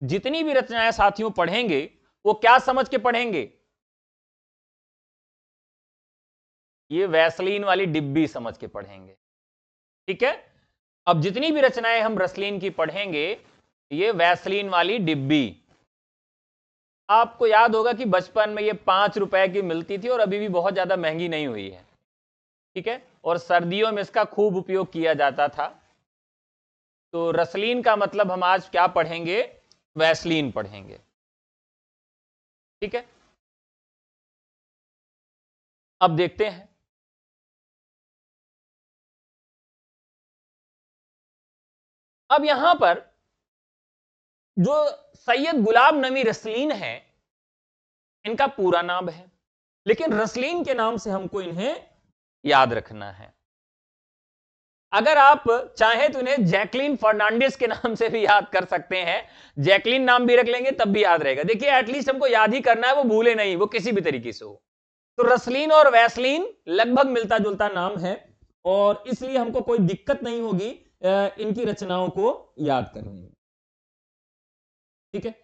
जितनी भी रचनाएं साथियों पढ़ेंगे, वो क्या समझ के पढ़ेंगे? ये वैसलीन वाली डिब्बी समझ के पढ़ेंगे। ठीक है, अब जितनी भी रचनाएं हम रसलीन की पढ़ेंगे, ये वैसलीन वाली डिब्बी। आपको याद होगा कि बचपन में ये 5 रुपए की मिलती थी और अभी भी बहुत ज्यादा महंगी नहीं हुई है। ठीक है, और सर्दियों में इसका खूब उपयोग किया जाता था। तो रसलीन का मतलब हम आज क्या पढ़ेंगे? वैसलीन पढ़ेंगे। ठीक है, अब देखते हैं। अब यहां पर जो सैयद गुलाम नबी रसलीन है, इनका पूरा नाम है, लेकिन रसलीन के नाम से हमको इन्हें याद रखना है। अगर आप चाहें तो इन्हें जैकलीन फर्नांडिस के नाम से भी याद कर सकते हैं, जैकलीन नाम भी रख लेंगे तब भी याद रहेगा। देखिए, एटलीस्ट हमको याद ही करना है, वो भूले नहीं, वो किसी भी तरीके से हो। तो रसलीन और वैसलीन लगभग मिलता जुलता नाम है, और इसलिए हमको कोई दिक्कत नहीं होगी इनकी रचनाओं को याद करने में। ठीक है,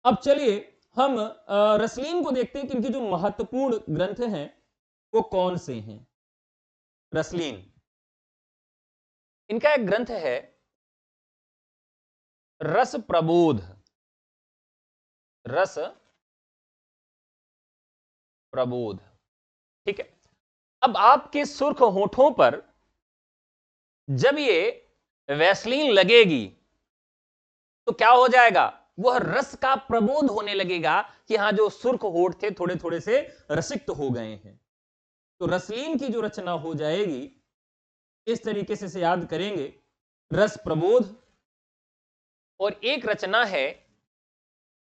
अब चलिए हम रसलीन को देखते हैं कि इनके जो महत्वपूर्ण ग्रंथ हैं वो कौन से हैं? रसलीन। इनका एक ग्रंथ है रस प्रबोध। रस प्रबोध, ठीक है। अब आपके सुर्ख होठों पर जब ये वैसलीन लगेगी तो क्या हो जाएगा? वह रस का प्रबोध होने लगेगा कि हां, जो सुर्ख होठ थे थोड़े थोड़े से रसिक्त हो गए हैं। तो रसलीन की जो रचना हो जाएगी, इस तरीके से याद करेंगे, रस प्रबोध। और एक रचना है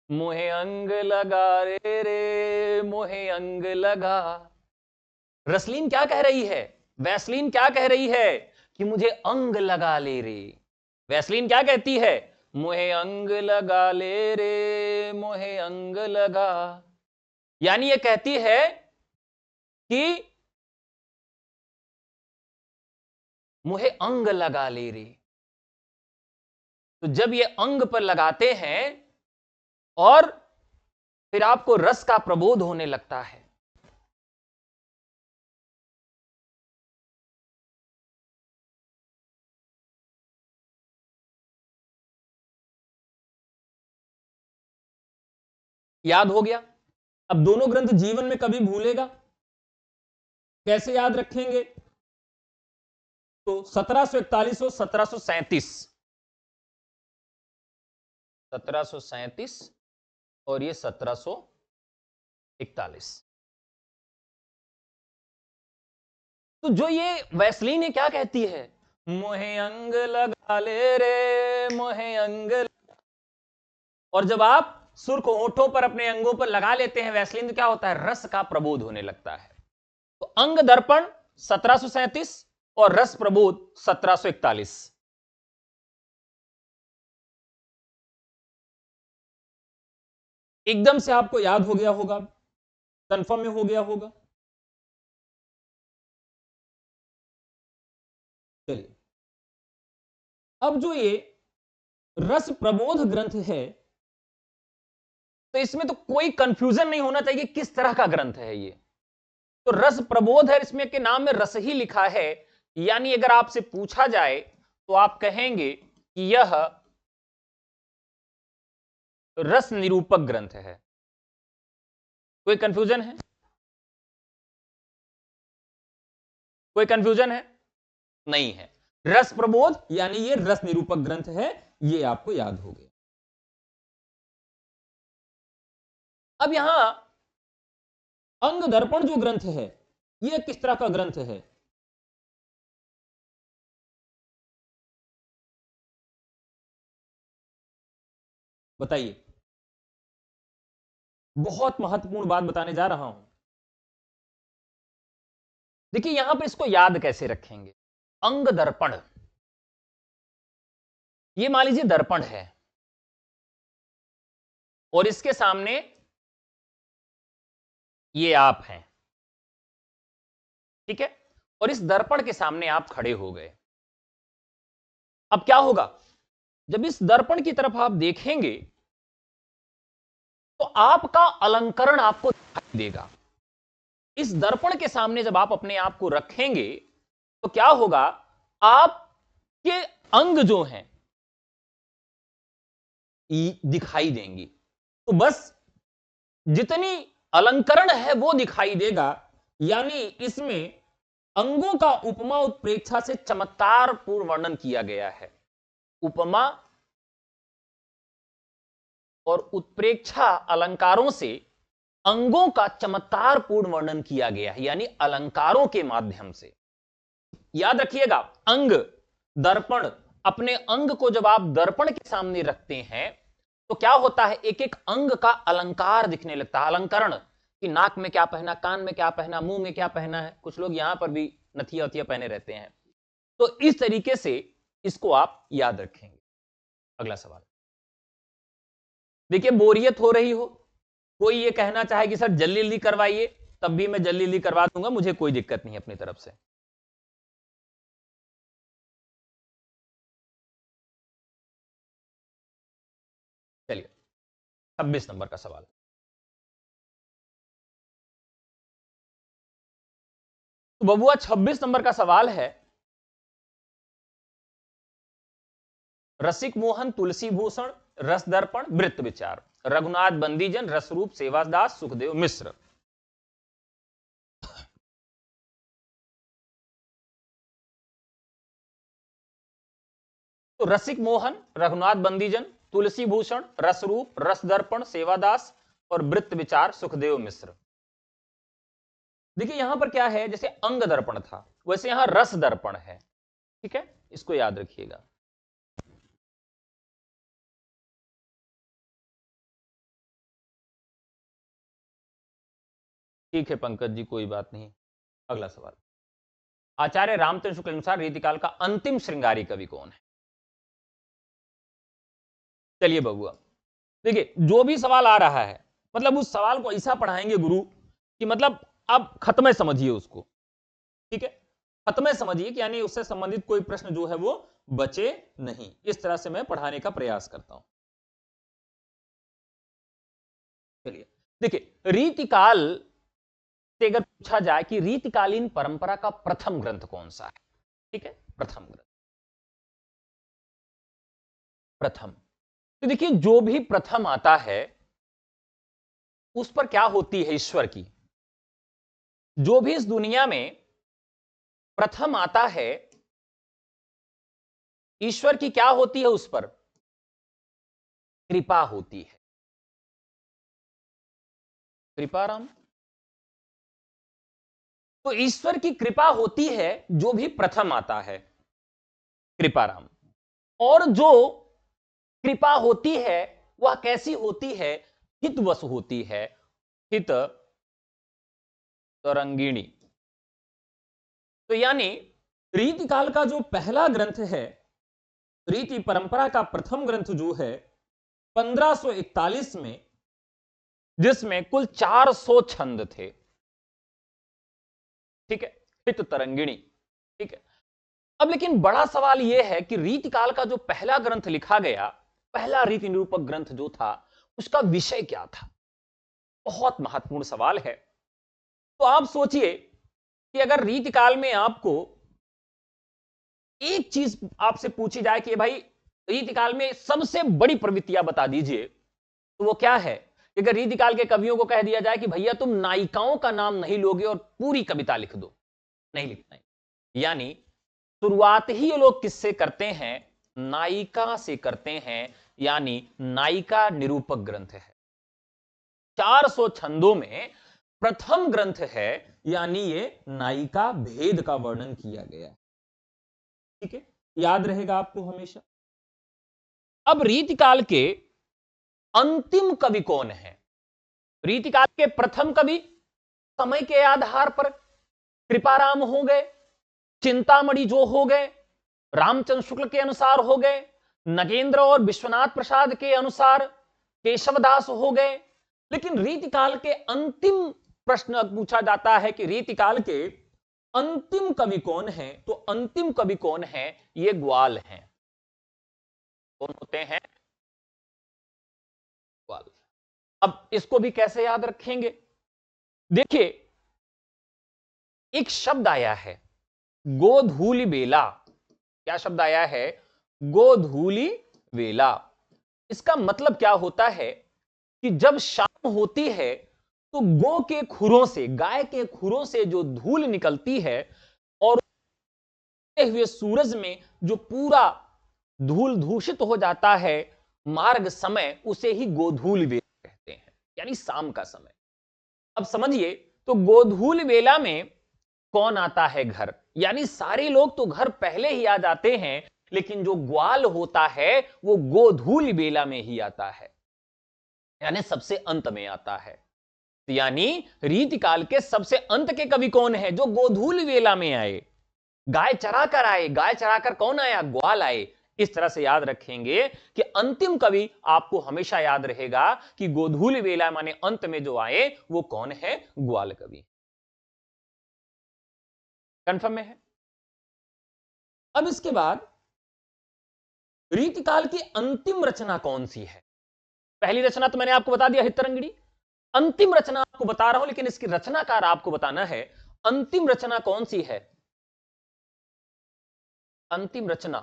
मोहे अंग लगा रे मोहे अंग लगा। रसलीन क्या कह रही है? वैसलीन क्या कह रही है? कि मुझे अंग लगा ले रे। वैसलीन क्या कहती है? मोहे अंग लगा ले रे मोहे अंग लगा। यानी ये कहती है कि मुहे अंग लगा ले रे। तो जब ये अंग पर लगाते हैं और फिर आपको रस का प्रबोध होने लगता है। याद हो गया? अब दोनों ग्रंथ जीवन में कभी भूलेगा? कैसे याद रखेंगे? तो 1741 और 1737, 1737 और ये 1741। तो जो ये वैसलीन क्या कहती है? मोहे अंग लगा ले रे मोहे अंग। और जब आप सुर्ख होठों पर अपने अंगों पर लगा लेते हैं वैसलीन, तो क्या होता है? रस का प्रबोध होने लगता है। तो अंग दर्पण 1737 और रस प्रबोध 1741। एकदम से आपको याद हो गया होगा, कंफर्म में हो गया होगा। चलिए, अब जो ये रस प्रबोध ग्रंथ है, तो इसमें तो कोई कंफ्यूजन नहीं होना चाहिए किस तरह का ग्रंथ है ये। तो रस प्रबोध है, इसमें के नाम में रस ही लिखा है। यानी अगर आपसे पूछा जाए तो आप कहेंगे कि यह रस निरूपक ग्रंथ है। कोई कंफ्यूजन है? कोई कंफ्यूजन है? नहीं है। रस प्रबोध यानी ये रस निरूपक ग्रंथ है, ये आपको याद हो गया। अब यहां अंग दर्पण जो ग्रंथ है, ये किस तरह का ग्रंथ है? बताइए। बहुत महत्वपूर्ण बात बताने जा रहा हूं। देखिए, यहां पे इसको याद कैसे रखेंगे? अंग दर्पण, ये मान लीजिए दर्पण है और इसके सामने ये आप हैं, ठीक है। और इस दर्पण के सामने आप खड़े हो गए। अब क्या होगा? जब इस दर्पण की तरफ आप देखेंगे तो आपका अलंकरण आपको दिखाई देगा। इस दर्पण के सामने जब आप अपने आप को रखेंगे तो क्या होगा? आपके अंग जो हैं दिखाई देंगी। तो बस जितनी अलंकरण है वो दिखाई देगा। यानी इसमें अंगों का उपमा उत्प्रेक्षा से चमत्कार पूर्ण वर्णन किया गया है। उपमा और उत्प्रेक्षा अलंकारों से अंगों का चमत्कार पूर्ण वर्णन किया गया है, यानी अलंकारों के माध्यम से। याद रखिएगा, अंग दर्पण, अपने अंग को जब आप दर्पण के सामने रखते हैं तो क्या होता है? एक एक अंग का अलंकार दिखने लगता है। अलंकरण कि नाक में क्या पहना, कान में क्या पहना, मुंह में क्या पहना है। कुछ लोग यहां पर भी नथिया वथिया पहने रहते हैं। तो इस तरीके से इसको आप याद रखेंगे। अगला सवाल। देखिए, बोरियत हो रही हो, कोई ये कहना चाहे कि सर जल्दी जल्दी करवाइए, तब भी मैं जल्दी जल्दी करवा दूंगा, मुझे कोई दिक्कत नहीं अपनी तरफ से। चलिए, 26 नंबर का सवाल। तो बबुआ 26 नंबर का सवाल है, रसिक मोहन, तुलसी भूषण, रस दर्पण, वृत्त विचार, रघुनाथ बंदीजन, रसरूप, सेवादास, सुखदेव मिश्र। तो रसिक मोहन, रघुनाथ बंदीजन, तुलसी भूषण, रसरूप, रस दर्पण, सेवादास और वृत्त विचार सुखदेव मिश्र। देखिए यहां पर क्या है, जैसे अंग दर्पण था वैसे यहां रस दर्पण है। ठीक है, इसको याद रखिएगा। ठीक है पंकज जी, कोई बात नहीं। अगला सवाल, आचार्य रामचंद्र शुक्ल के अनुसार रीतिकाल का अंतिम श्रृंगारी कवि कौन है? चलिए बबुआ, देखिए जो भी सवाल आ रहा है, मतलब उस सवाल को ऐसा पढ़ाएंगे गुरु कि मतलब आप खत्म समझिए उसको। ठीक है, खत्म समझिए कि यानी उससे संबंधित कोई प्रश्न जो है वो बचे नहीं। इस तरह से मैं पढ़ाने का प्रयास करता हूं। चलिए देखिए, रीतिकाल से अगर पूछा जाए कि रीतिकालीन परंपरा का प्रथम ग्रंथ कौन सा है, ठीक है, प्रथम ग्रंथ, प्रथम। तो देखिए जो भी प्रथम आता है उस पर क्या होती है ईश्वर की। जो भी इस दुनिया में प्रथम आता है ईश्वर की क्या होती है, उस पर कृपा होती है। कृपाराम, तो ईश्वर की कृपा होती है जो भी प्रथम आता है, कृपाराम। और जो कृपा होती है वह कैसी होती है, हितवश होती है, हित तरंगिणी। तो यानी रीतिकाल का जो पहला ग्रंथ है, रीति परंपरा का प्रथम ग्रंथ जो है 1541 में, जिसमें कुल 400 छंद थे। ठीक है, हित तरंगिणी। ठीक है, अब लेकिन बड़ा सवाल यह है कि रीतिकाल का जो पहला ग्रंथ लिखा गया, पहला रीति निरूपक ग्रंथ जो था, उसका विषय क्या था। बहुत महत्वपूर्ण सवाल है। तो आप सोचिए कि अगर रीतिकाल में आपको एक चीज आपसे पूछी जाए कि भाई रीतिकाल में सबसे बड़ी प्रवृत्तियां बता दीजिए, तो वो क्या है। अगर रीतिकाल के कवियों को कह दिया जाए कि भैया तुम नायिकाओं का नाम नहीं लोगे और पूरी कविता लिख दो, नहीं लिखना है। यानी शुरुआत ही ये लोग किससे करते हैं, नायिका से करते हैं। यानी नायिका निरूपक ग्रंथ है, 400 छंदों में प्रथम ग्रंथ है। यानी ये नायिका भेद का वर्णन किया गया है। ठीक है, याद रहेगा आपको हमेशा। अब रीतिकाल के अंतिम कवि कौन है। रीतिकाल के प्रथम कवि समय के आधार पर कृपाराम हो गए, चिंतामणि जो हो गए, रामचंद्र शुक्ल के अनुसार हो गए, नगेंद्र और विश्वनाथ प्रसाद के अनुसार केशवदास हो गए। लेकिन रीतिकाल के अंतिम प्रश्न पूछा जाता है कि रीतिकाल के अंतिम कवि कौन है, तो अंतिम कवि कौन है, ये ग्वाल हैं। कौन होते हैं, ग्वाल। अब इसको भी कैसे याद रखेंगे, देखिए एक शब्द आया है गोधूलि बेला। क्या शब्द आया है, गोधूलि वेला। इसका मतलब क्या होता है कि जब शाम होती है तो गो के खुरों से, गाय के खुरों से जो धूल निकलती है और हुए सूरज में जो पूरा धूल दूषित हो जाता है मार्ग समय, उसे ही गोधूल वेला कहते हैं, यानी शाम का समय। अब समझिए, तो गोधूल वेला में कौन आता है घर, यानी सारे लोग तो घर पहले ही आ जाते हैं, लेकिन जो ग्वाल होता है वो गोधूल वेला में ही आता है, यानी सबसे अंत में आता है। यानी रीतिकाल के सबसे अंत के कवि कौन है, जो गोधूल वेला में आए, गाय चरा कर आए। गाय चराकर कौन आया, ग्वाल आए। इस तरह से याद रखेंगे कि अंतिम कवि आपको हमेशा याद रहेगा कि गोधूल वेला माने अंत में जो आए वो कौन है, ग्वाल कवि। कंफर्म में है। अब इसके बाद रीतिकाल की अंतिम रचना कौन सी है। पहली रचना तो मैंने आपको बता दिया हितरंगिणी, अंतिम रचना आपको बता रहा हूं, लेकिन इसकी रचनाकार आपको बताना है। अंतिम रचना कौन सी है? अंतिम रचना,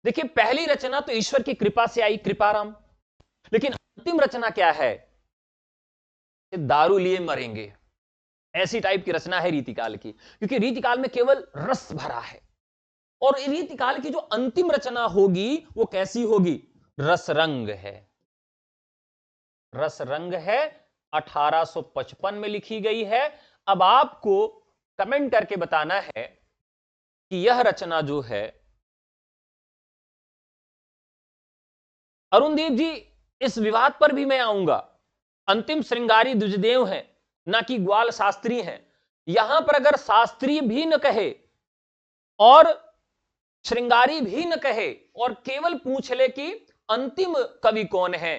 देखिए पहली रचना तो ईश्वर की कृपा से आई, कृपाराम। लेकिन अंतिम रचना क्या है? दारू लिए मरेंगे, ऐसी टाइप की रचना है रीतिकाल की, क्योंकि रीतिकाल में केवल रस भरा है। और रीतिकाल की जो अंतिम रचना होगी वो कैसी होगी? रसरंग है। रसरंग है, 1855 में लिखी गई है। अब आपको कमेंट करके बताना है कि यह रचना जो है, अरुणदीप जी इस विवाद पर भी मैं आऊंगा। अंतिम श्रृंगारी द्विजदेव है, ना कि ग्वाल शास्त्री है। यहां पर अगर शास्त्री भी न कहे और श्रृंगारी भी न कहे और केवल पूछ ले कि अंतिम कवि कौन है,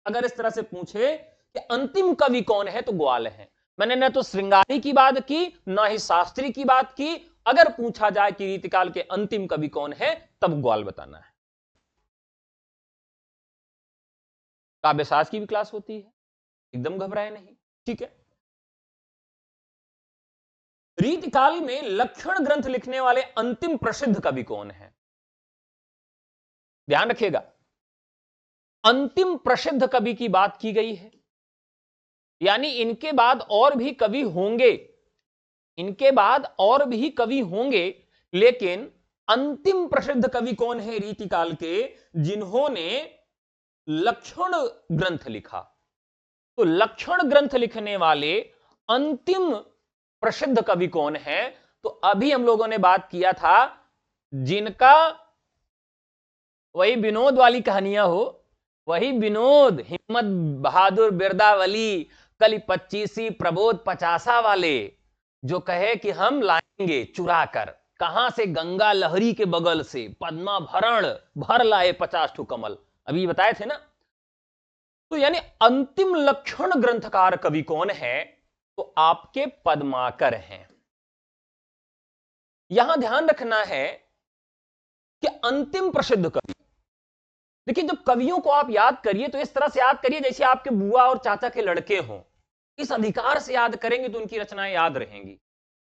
अगर इस तरह से पूछे कि अंतिम कवि कौन है, तो ग्वाल है। मैंने न तो श्रृंगारी की बात की, ना ही शास्त्री की बात की। अगर पूछा जाए कि रीतिकाल के अंतिम कवि कौन है, तब ग्वाल बताना है। काव्यशास्त्र की भी क्लास होती है, एकदम घबराए नहीं, ठीक है। रीतिकाल में लक्षण ग्रंथ लिखने वाले अंतिम प्रसिद्ध कवि कौन है? ध्यान रखिएगा, अंतिम प्रसिद्ध कवि की बात की गई है, यानी इनके बाद और भी कवि होंगे, इनके बाद और भी कवि होंगे, लेकिन अंतिम प्रसिद्ध कवि कौन है रीतिकाल के, जिन्होंने लक्षण ग्रंथ लिखा। तो लक्षण ग्रंथ लिखने वाले अंतिम प्रसिद्ध कवि कौन है? तो अभी हम लोगों ने बात किया था, जिनका वही विनोद वाली कहानियां हो, वही विनोद, हिम्मत बहादुर बिरदावली, कली 25 प्रबोध 50 वाले, जो कहे कि हम लाएंगे चुरा कर, कहां से? गंगा लहरी के बगल से पद्मा भरण भर लाए 50 कमल, अभी बताए थे ना। तो यानी अंतिम लक्षण ग्रंथकार कवि कौन है? तो आपके पद्माकर हैं। यहां ध्यान रखना है कि अंतिम प्रसिद्ध कवि, देखिए जब कवियों को आप याद करिए तो इस तरह से याद करिए जैसे आपके बुआ और चाचा के लड़के हों। इस अधिकार से याद करेंगे तो उनकी रचनाएं याद रहेंगी।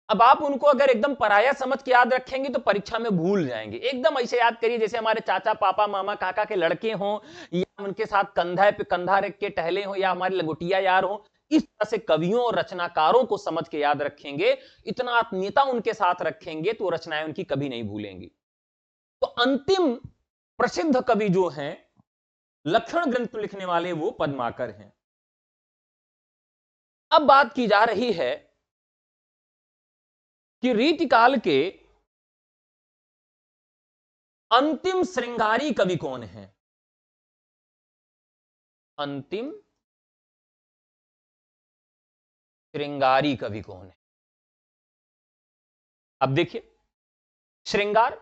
अब आप उनको अगर एकदम पराया समझ के याद रखेंगे तो परीक्षा में भूल जाएंगे। एकदम ऐसे याद करिए जैसे हमारे चाचा पापा मामा काका के लड़के हों, या उनके साथ कंधा पे कंधा रख के टहले हों, या हमारे लंगोटिया यार हों। इस तरह से कवियों और रचनाकारों को समझ के याद रखेंगे, इतना आत्मीयता उनके साथ रखेंगे तो रचनाएं उनकी कभी नहीं भूलेंगी। तो अंतिम प्रसिद्ध कवि जो हैं, लक्षण ग्रंथ लिखने वाले, वो पद्माकर हैं। अब बात की जा रही है कि रीतिकाल के अंतिम श्रृंगारी कवि कौन है? अंतिम श्रृंगारी कवि कौन है? अब देखिए, श्रृंगार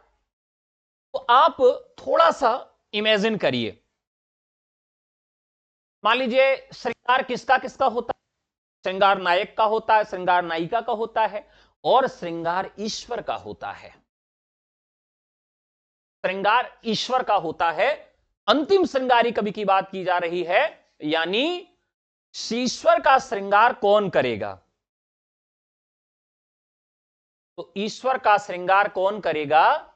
तो आप थोड़ा सा इमेजिन करिए। मान लीजिए श्रृंगार किसका किसका होता है? श्रृंगार नायक का होता है, श्रृंगार नायिका का होता है, और श्रृंगार ईश्वर का होता है। श्रृंगार ईश्वर का होता है। अंतिम श्रृंगारी कवि की बात की जा रही है, यानी ईश्वर का श्रृंगार कौन करेगा? तो ईश्वर का श्रृंगार कौन करेगा?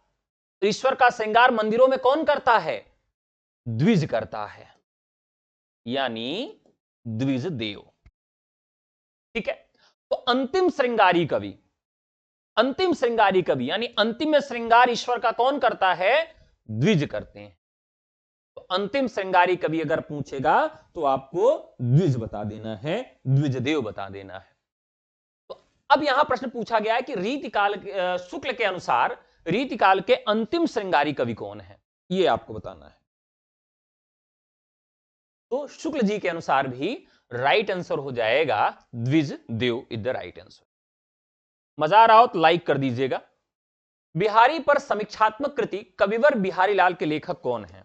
ईश्वर का श्रृंगार मंदिरों में कौन करता है? द्विज करता है, यानी द्विज देव। ठीक है। तो अंतिम श्रृंगारी कवि, अंतिम श्रृंगारी कवि यानी अंतिम में श्रृंगार ईश्वर का कौन करता है? द्विज करते हैं। तो अंतिम श्रृंगारी कवि अगर पूछेगा तो आपको द्विज बता देना है, द्विज देव बता देना है। तो अब यहां प्रश्न पूछा गया है कि रीतिकाल शुक्ल के अनुसार रीतिकाल के अंतिम श्रृंगारी कवि कौन है, यह आपको बताना है। तो शुक्ल जी के अनुसार भी राइट आंसर हो जाएगा द्विज देव इज द राइट आंसर। मजा आ रहा हो तो लाइक कर दीजिएगा। बिहारी पर समीक्षात्मक कृति कविवर बिहारी लाल के लेखक कौन है?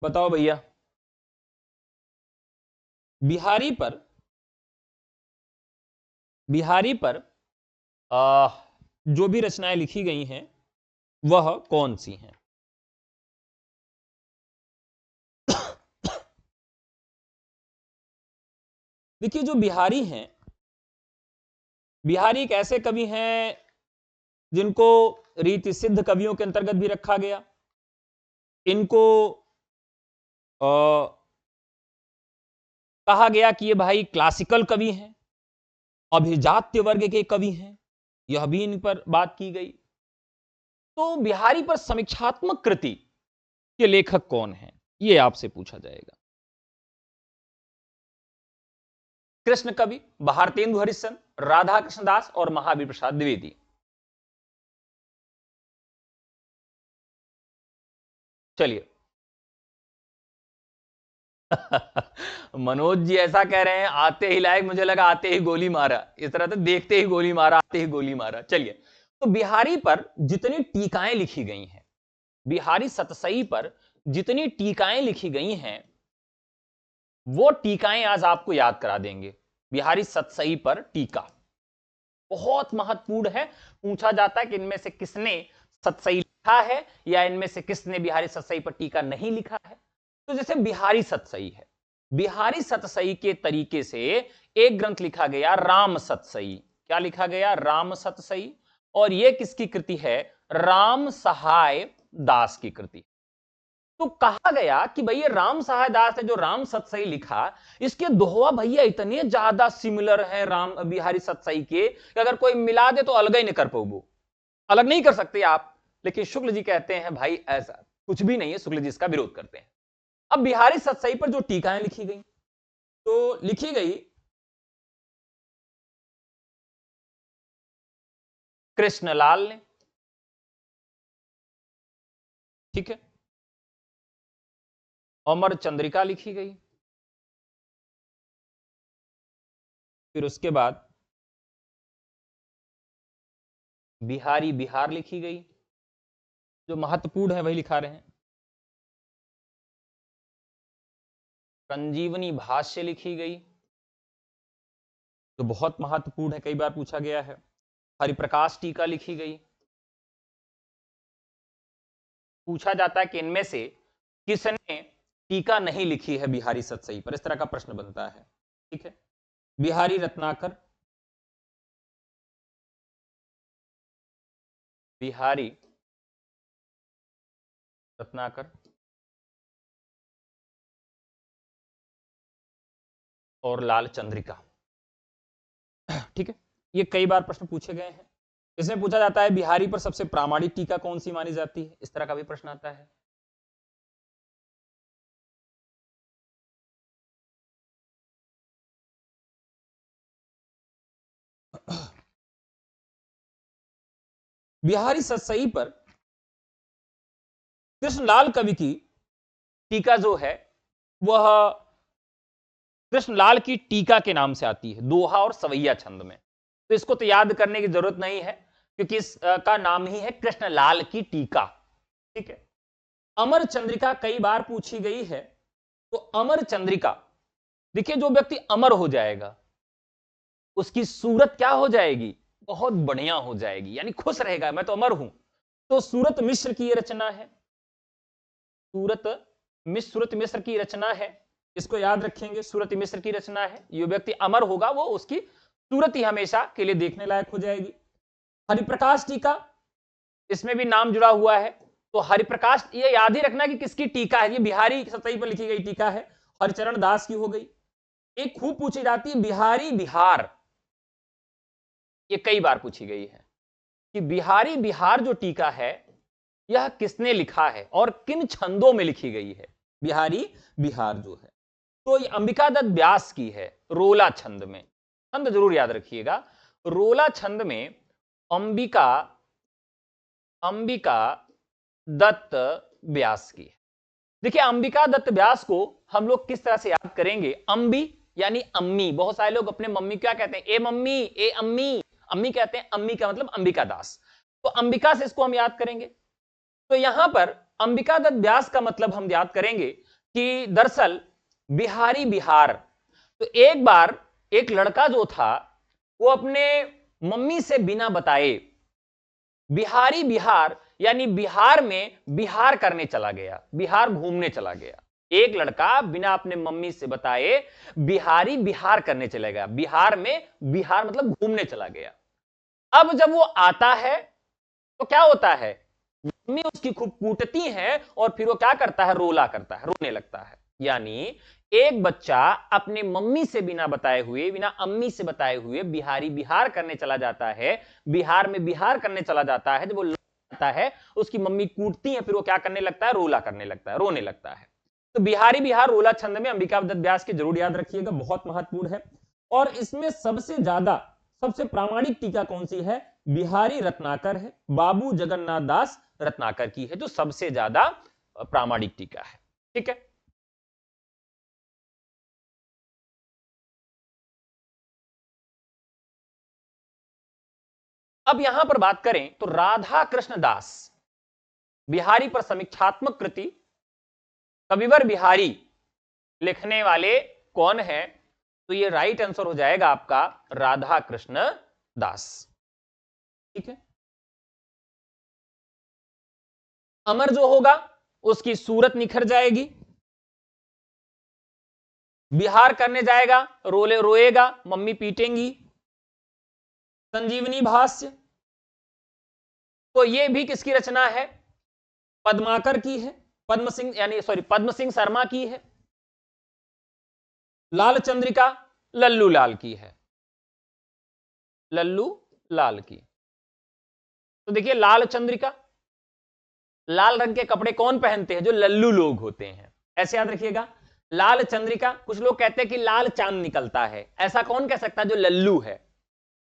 बताओ भैया। बिहारी पर, बिहारी पर जो भी रचनाएं लिखी गई हैं वह कौन सी हैं? देखिए जो बिहारी हैं, बिहारी एक ऐसे कवि हैं जिनको रीति सिद्ध कवियों के अंतर्गत भी रखा गया। इनको कहा गया कि ये भाई क्लासिकल कवि हैं, अभिजात्य वर्ग के कवि हैं, यह भी इन पर बात की गई। तो बिहारी पर समीक्षात्मक कृति के लेखक कौन हैं, ये आपसे पूछा जाएगा। कृष्ण कवि, भारतेंदु हरिश्चंद्र, राधा कृष्ण दास और महावीर प्रसाद द्विवेदी। चलिए मनोज जी ऐसा कह रहे हैं आते ही लायक, मुझे लगा आते ही गोली मारा, इस तरह से देखते ही गोली मारा, आते ही गोली मारा। चलिए, तो बिहारी पर जितनी टीकाएं लिखी गई हैं, बिहारी सतसई पर जितनी टीकाएं लिखी गई हैं, वो टीकाएं आज आपको याद करा देंगे। बिहारी सतसई पर टीका बहुत महत्वपूर्ण है। पूछा जाता है कि इनमें से किसने सतसई लिखा है या इनमें से किसने बिहारी सतसई पर टीका नहीं लिखा है। तो जैसे बिहारी सतसई है, बिहारी सतसई के तरीके से एक ग्रंथ लिखा गया राम सतसई। क्या लिखा गया? राम सतसई। और यह किसकी कृति है? राम सहाय दास की कृति। तो कहा गया कि भैया राम सहाय दास ने जो राम सतसई लिखा, इसके दोहा भैया इतने ज्यादा सिमिलर हैं राम बिहारी सतसई के कि अगर कोई मिला दे तो अलग ही नहीं कर पाओगे, अलग नहीं कर सकते आप। लेकिन शुक्ल जी कहते हैं भाई ऐसा कुछ भी नहीं है, शुक्ल जी इसका विरोध करते हैं। अब बिहारी सतसई पर जो टीकाएं लिखी गई, तो लिखी गई कृष्णलाल ने, ठीक है। अमर चंद्रिका लिखी गई, फिर उसके बाद बिहारी बिहार लिखी गई, जो महत्वपूर्ण है वही लिखा रहे हैं। संजीवनी भाष्य लिखी गई, जो बहुत महत्वपूर्ण है, कई बार पूछा गया है। हरिप्रकाश टीका लिखी गई। पूछा जाता है कि इनमें से किसने टीका नहीं लिखी है बिहारी सतसई पर, इस तरह का प्रश्न बनता है, ठीक है। बिहारी रत्नाकर, बिहारी रत्नाकर और लाल चंद्रिका, ठीक है। ये कई बार प्रश्न पूछे गए हैं। इसमें पूछा जाता है बिहारी पर सबसे प्रामाणिक टीका कौन सी मानी जाती है, इस तरह का भी प्रश्न आता है। बिहारी सतसई पर कृष्णलाल कवि की टीका जो है वह कृष्णलाल की टीका के नाम से आती है, दोहा और सवैया छंद में। तो इसको तो याद करने की जरूरत नहीं है क्योंकि इसका नाम ही है कृष्णलाल की टीका, ठीक है। अमर चंद्रिका कई बार पूछी गई है। तो अमर चंद्रिका, देखिए जो व्यक्ति अमर हो जाएगा उसकी सूरत क्या हो जाएगी? बहुत बढ़िया हो जाएगी, यानी खुश रहेगा, मैं तो अमर हूं। तो सूरत मिश्र की यह रचना है, सूरत मिश्र की रचना है, इसको याद रखेंगे। सूरत मिश्र की रचना है, जो व्यक्ति अमर होगा वो उसकी सूरत ही हमेशा के लिए देखने लायक हो जाएगी। हरिप्रकाश टीका, इसमें भी नाम जुड़ा हुआ है। तो हरिप्रकाश, ये याद ही रखना कि किसकी टीका है, ये बिहारी सतसई पर लिखी गई टीका है, हरिचरण दास की हो गई। एक खूब पूछी जाती है बिहारी बिहार, ये कई बार पूछी गई है कि बिहारी बिहार जो टीका है यह किसने लिखा है और किन छंदों में लिखी गई है। बिहारी बिहार जो है तो ये अंबिका दत्त व्यास की है, रोला छंद में। छंद जरूर याद रखिएगा, रोला छंद में अंबिका दत्त व्यास की। देखिए अंबिका दत्त व्यास को हम लोग किस तरह से याद करेंगे? अंबी यानी अम्मी, बहुत सारे लोग अपने मम्मी क्या कहते हैं? ए मम्मी, ए अम्मी, अम्मी कहते हैं। अम्मी का मतलब अंबिका दास, तो अंबिका से इसको हम याद करेंगे। तो यहां पर अंबिका दत्त व्यास का मतलब हम याद करेंगे कि दरअसल बिहारी बिहार, तो एक बार एक लड़का जो था वो अपने मम्मी से बिना बताए बिहारी बिहार यानी बिहार में बिहार करने चला गया, बिहार घूमने चला गया। एक लड़का बिना अपने मम्मी से बताए बिहारी बिहार करने चला गया, बिहार में, बिहार मतलब घूमने चला गया। अब जब वो आता है तो क्या होता है, मम्मी उसकी खूब कूटती है और फिर वो क्या करता है, रोला करता है, रोने लगता है। यानी एक बच्चा अपने मम्मी से बिना बताए हुए, बिना अम्मी से बताए हुए बिहारी बिहार करने चला जाता है, बिहार में बिहार करने चला जाता है। जब वो आता है उसकी मम्मी कूटती है, फिर वो क्या करने लगता है, रोला करने लगता है, रोने लगता है। तो बिहारी बिहार रोला छंद में अंबिका दत्त व्यास की जरूर याद रखिएगा, बहुत महत्वपूर्ण है। और इसमें सबसे ज्यादा, सबसे प्रामाणिक टीका कौन सी है, बिहारी रत्नाकर है, बाबू जगन्नाथ दास रत्नाकर की है, जो सबसे ज्यादा प्रामाणिक टीका है। ठीक है, अब यहां पर बात करें तो राधा कृष्ण दास बिहारी पर समीक्षात्मक कृति कविवर बिहारी लिखने वाले कौन है, तो ये राइट आंसर हो जाएगा आपका राधा कृष्ण दास। ठीक है, अमर जो होगा उसकी सूरत निखर जाएगी, बिहार करने जाएगा, रोले रोएगा, मम्मी पीटेंगी। संजीवनी भाष्य, तो ये भी किसकी रचना है, पद्माकर की है, पद्म सिंह यानी सॉरी पद्म सिंह शर्मा की है। लाल चंद्रिका लल्लू लाल की है, लल्लू लाल की। तो देखिए लाल चंद्रिका, लाल रंग के कपड़े कौन पहनते हैं, जो लल्लू लोग होते हैं, ऐसे याद रखिएगा। लाल चंद्रिका, कुछ लोग कहते हैं कि लाल चांद निकलता है, ऐसा कौन कह सकता है, जो लल्लू है।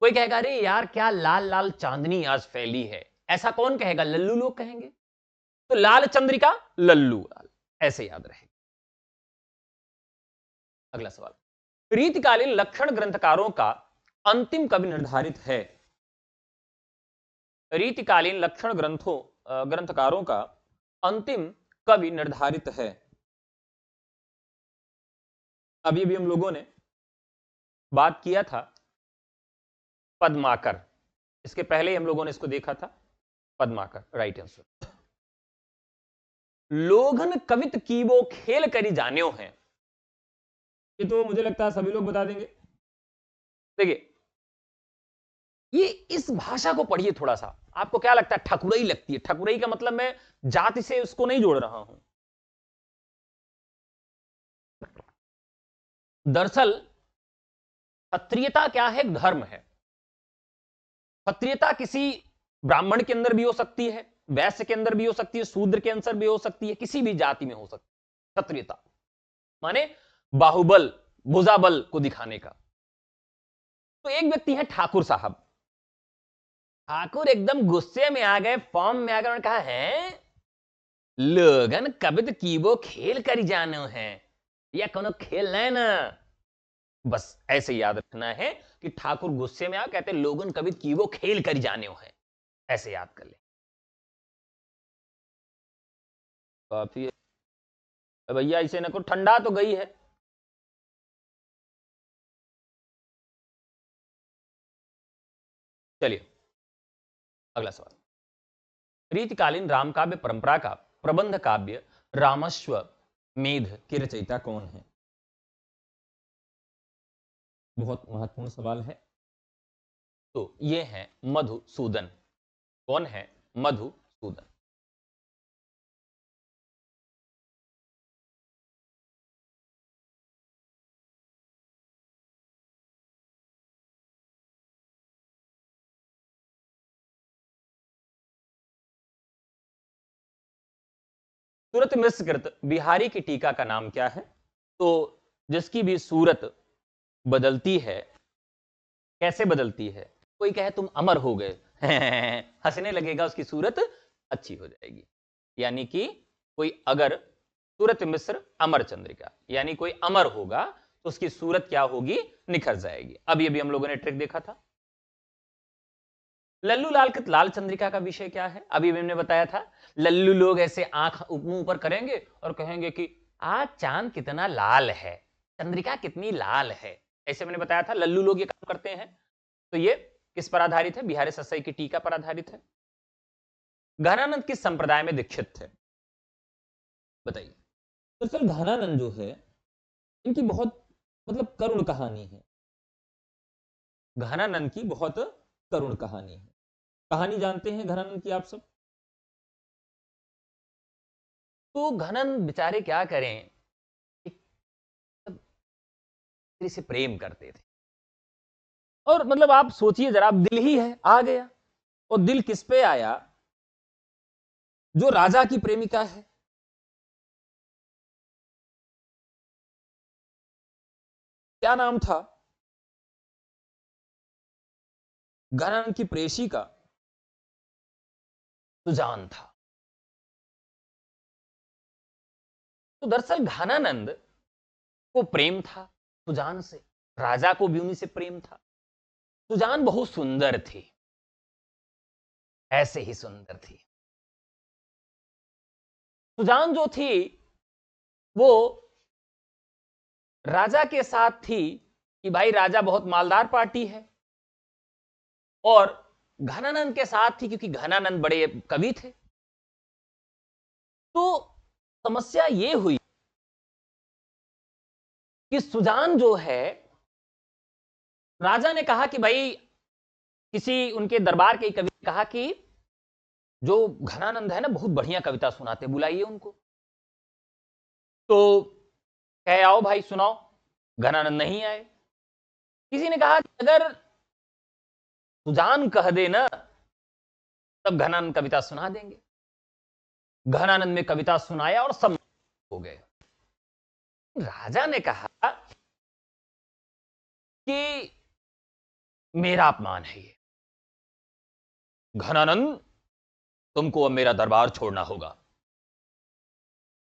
कोई कहेगा अरे यार क्या लाल लाल चांदनी आज फैली है, ऐसा कौन कहेगा, लल्लू लोग कहेंगे। तो लाल चंद्रिका लल्लू लाल, ऐसे याद रहे। अगला सवाल, रीतिकालीन लक्षण ग्रंथकारों का अंतिम कवि निर्धारित है। रीतिकालीन लक्षण ग्रंथकारों का अंतिम कवि निर्धारित है। अभी भी हम लोगों ने बात किया था पद्माकर, इसके पहले ही हम लोगों ने इसको देखा था, पद्माकर राइट आंसर। लोगन कवित की वो खेल करी जान्यो हैं, ये तो मुझे लगता है सभी लोग बता देंगे। देखिए ये इस भाषा को पढ़िए थोड़ा सा, आपको क्या लगता है, ठकुरई लगती है, ठकुरई का मतलब मैं जाति से उसको नहीं जोड़ रहा हूं। दरअसल क्षत्रियता क्या है, धर्म है। क्षत्रियता किसी ब्राह्मण के अंदर भी हो सकती है, वैश्य के अंदर भी हो सकती है, शूद्र के अंदर भी हो सकती है, किसी भी जाति में हो सकती है। क्षत्रियता माने बाहुबल, भुजाबल को दिखाने का। तो एक व्यक्ति है ठाकुर साहब, ठाकुर एकदम गुस्से में आ गए, फॉर्म में आ गए, उन्होंने कहा है लोगन कबित की वो खेल करी जानो है, या कोनो खेल है ना। बस ऐसे याद रखना है कि ठाकुर गुस्से में आ कहते लोगन कबित की वो खेल करी जाने है, ऐसे याद कर ले। काफी है भैया, इसे ना को ठंडा तो गई है। चलिए अगला सवाल, रीतिकालीन रामकाव्य परंपरा का प्रबंध काव्य रामश्व मेध की रचयिता कौन है। बहुत महत्वपूर्ण सवाल है। तो ये है मधुसूदन। कौन है, मधुसूदन। सूरत मिश्रकृत बिहारी की टीका का नाम क्या है। तो जिसकी भी सूरत बदलती है, कैसे बदलती है, कोई कहे तुम अमर हो गए हंसने लगेगा, उसकी सूरत अच्छी हो जाएगी। यानी कि कोई अगर सूरत मिश्र अमर चंद्रिका, यानी कोई अमर होगा तो उसकी सूरत क्या होगी, निखर जाएगी। अभी अभी हम लोगों ने ट्रिक देखा था। लल्लू लाल कृत लाल चंद्रिका का विषय क्या है, अभी हमने बताया था, लल्लू लोग ऐसे आंख मुंह ऊपर करेंगे और कहेंगे कि आज चांद कितना लाल है, चंद्रिका कितनी लाल है, ऐसे मैंने बताया था लल्लू लोग ये काम करते हैं। तो ये किस पर आधारित है, बिहारी ससाई की टीका पर आधारित है। घनानंद किस संप्रदाय में दीक्षित थे, बताइए। दरअसल घनानंद जो है इनकी बहुत मतलब करुण कहानी है। घनानंद की बहुत करुण कहानी है। कहानी जानते हैं घनानंद की आप सब? तो घनानंद बेचारे क्या करें, एक स्त्री से प्रेम करते थे। और मतलब आप सोचिए जरा, दिल ही है आ गया। और दिल किस पे आया? जो राजा की प्रेमिका है। क्या नाम था? घनानंद की प्रेयसी का सुजान था। तो दरअसल घनानंद को प्रेम था सुजान से, राजा को भी उन्हीं से प्रेम था। सुजान बहुत सुंदर थी, ऐसे ही सुंदर थी। सुजान जो थी वो राजा के साथ थी कि भाई राजा बहुत मालदार पार्टी है, और घनानंद के साथ थी क्योंकि घनानंद बड़े कवि थे। तो समस्या ये हुई कि सुजान जो है, राजा ने कहा कि भाई, किसी उनके दरबार के कवि ने कहा कि जो घनानंद है ना बहुत बढ़िया कविता सुनाते, बुलाइए उनको। तो कहे आओ भाई सुनाओ। घनानंद नहीं आए। किसी ने कहा कि अगर सुजान कह दे ना तब घनानंद कविता सुना देंगे। घनानंद ने कविता सुनाया और सब हो गए। राजा ने कहा कि मेरा अपमान है ये, घनानंद तुमको अब मेरा दरबार छोड़ना होगा।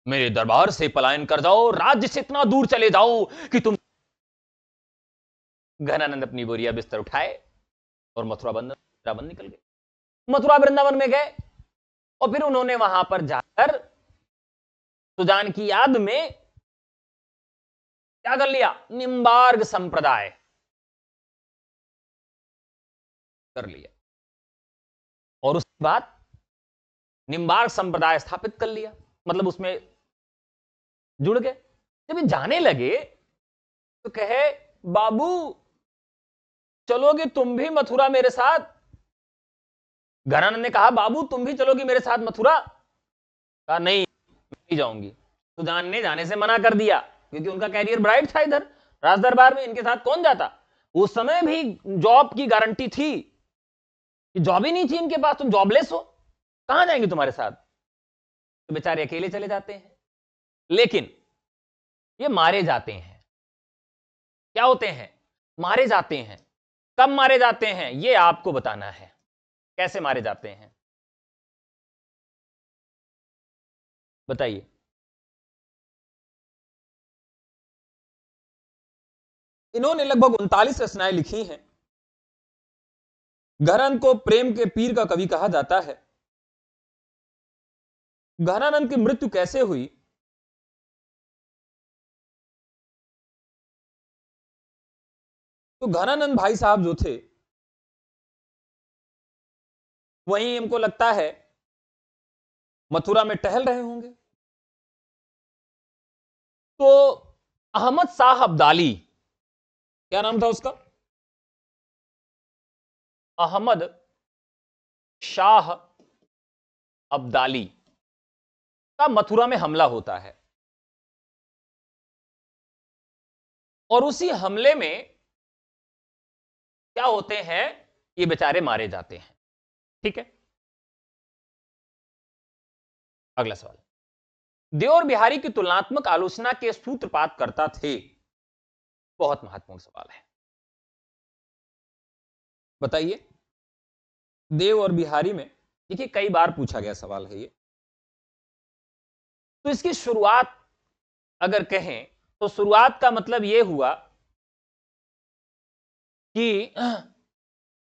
मेरे दरबार से पलायन कर जाओ, राज्य से इतना दूर चले जाओ कि तुम। घनानंद अपनी बोरिया बिस्तर उठाए और वृंदावन निकल गए। मथुरा वृंदावन में गए और फिर उन्होंने वहां पर जाकर सुजान की याद में क्या कर लिया, निम्बार्क संप्रदाय कर लिया। और उसके बाद निम्बार्क संप्रदाय स्थापित कर लिया, मतलब उसमें जुड़ गए। जब ये जाने लगे तो कहे बाबू चलोगे तुम भी मथुरा मेरे साथ? घनानंद ने कहा बाबू तुम भी चलोगी मेरे साथ मथुरा? कहा नहीं, नहीं जाऊंगी। सुजान ने जाने से मना कर दिया क्योंकि उनका कैरियर ब्राइट था इधर राज दरबार में, इनके साथ कौन जाता। उस समय भी जॉब की गारंटी थी, कि जॉब ही नहीं थी इनके पास, तुम जॉबलेस हो, कहां जाएंगे तुम्हारे साथ। तो बेचारे अकेले चले जाते हैं। लेकिन ये मारे जाते हैं। क्या होते हैं? मारे जाते हैं। कब मारे जाते हैं ये आपको बताना है। कैसे मारे जाते हैं बताइए। इन्होंने लगभग 39 रचनाएं लिखी हैं। घनानंद को प्रेम के पीर का कवि कहा जाता है। घनानंद की मृत्यु कैसे हुई? तो घनानंद भाई साहब जो थे वहीं हमको लगता है मथुरा में टहल रहे होंगे। तो अहमद शाह अब्दाली, क्या नाम था उसका? अहमद शाह अब्दाली का मथुरा में हमला होता है, और उसी हमले में क्या होते हैं, ये बेचारे मारे जाते हैं। ठीक है, अगला सवाल। देव और बिहारी की तुलनात्मक आलोचना के सूत्रपात करता थे। बहुत महत्वपूर्ण सवाल है, बताइए। देव और बिहारी में देखिए कई बार पूछा गया सवाल है ये। तो इसकी शुरुआत अगर कहें तो शुरुआत का मतलब यह हुआ कि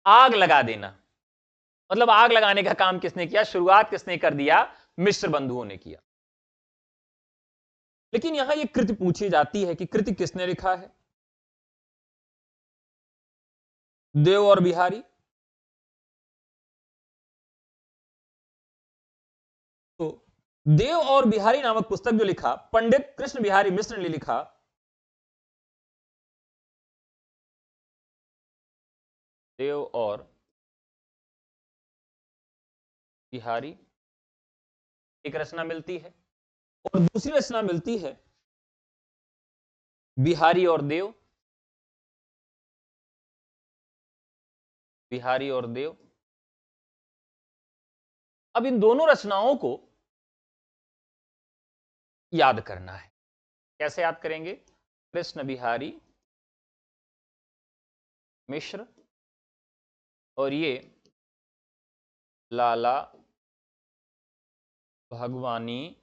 आग लगा देना। मतलब आग लगाने का काम किसने किया, शुरुआत किसने कर दिया, मिश्र बंधुओं ने किया। लेकिन यहां यह कृति पूछी जाती है कि कृति किसने लिखा है? देव और बिहारी। तो देव और बिहारी नामक पुस्तक जो लिखा पंडित कृष्ण बिहारी मिश्र ने लिखा। देव और बिहारी एक रचना मिलती है, और दूसरी रचना मिलती है बिहारी और देव। बिहारी और देव। अब इन दोनों रचनाओं को याद करना है। कैसे याद करेंगे? कृष्ण बिहारी मिश्र और ये लाला भगवानी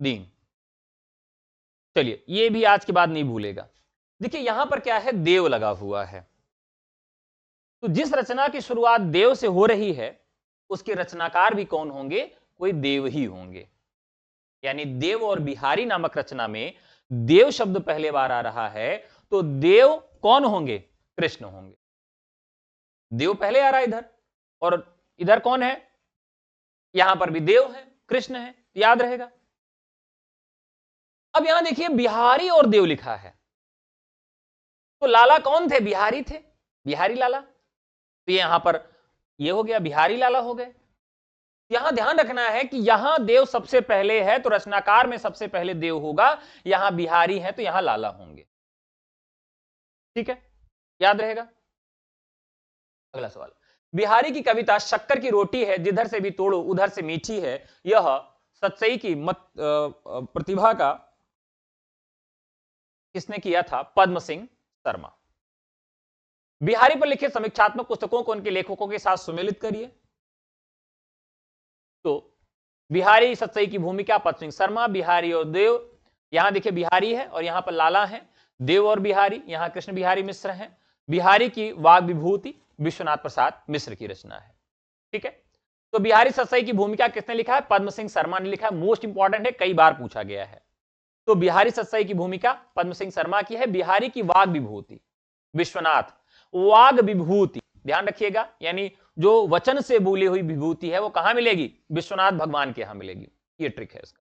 दीन। चलिए, ये भी आज के बाद नहीं भूलेगा। देखिए यहां पर क्या है, देव लगा हुआ है, तो जिस रचना की शुरुआत देव से हो रही है उसके रचनाकार भी कौन होंगे? कोई देव ही होंगे। यानी देव और बिहारी नामक रचना में देव शब्द पहले बार आ रहा है, तो देव कौन होंगे? कृष्ण होंगे। देव पहले आ रहा है इधर, और इधर कौन है? यहां पर भी देव है, कृष्ण है, याद रहेगा। अब यहां देखिए बिहारी और देव लिखा है, तो लाला कौन थे? बिहारी थे, बिहारी लाला। तो यहां पर ये हो गया, बिहारी लाला हो गए। यहां ध्यान रखना है कि यहां देव सबसे पहले है, तो रचनाकार में सबसे पहले देव होगा। यहां बिहारी है तो यहां लाला होंगे। ठीक है, याद रहेगा। अगला सवाल, बिहारी की कविता शक्कर की रोटी है जिधर से भी तोड़ो उधर से मीठी है, यह सतसई की मत प्रतिभा का किसने किया था? पद्म सिंह शर्मा। बिहारी पर लिखे समीक्षात्मक पुस्तकों को उनके लेखकों के साथ सुमेलित करिए। तो बिहारी सतसई की भूमिका पद्म सिंह शर्मा, बिहारी और देव। यहां देखिए बिहारी है और यहां पर लाला है। देव और बिहारी, यहां कृष्ण बिहारी मिश्र हैं। बिहारी की वाग विभूति विश्वनाथ प्रसाद मिश्र की रचना है। ठीक है, तो बिहारी सतसई की भूमिका किसने लिखा है? पद्म सिंह शर्मा ने लिखा है। मोस्ट इंपॉर्टेंट है, कई बार पूछा गया है। तो बिहारी सतसई की भूमिका पद्म सिंह शर्मा की है। बिहारी की वाग विभूति विश्वनाथ। वाग विभूति ध्यान रखिएगा, यानी जो वचन से बोली हुई विभूति है वो कहां मिलेगी? विश्वनाथ भगवान के यहां मिलेगी। ये ट्रिक है इसका।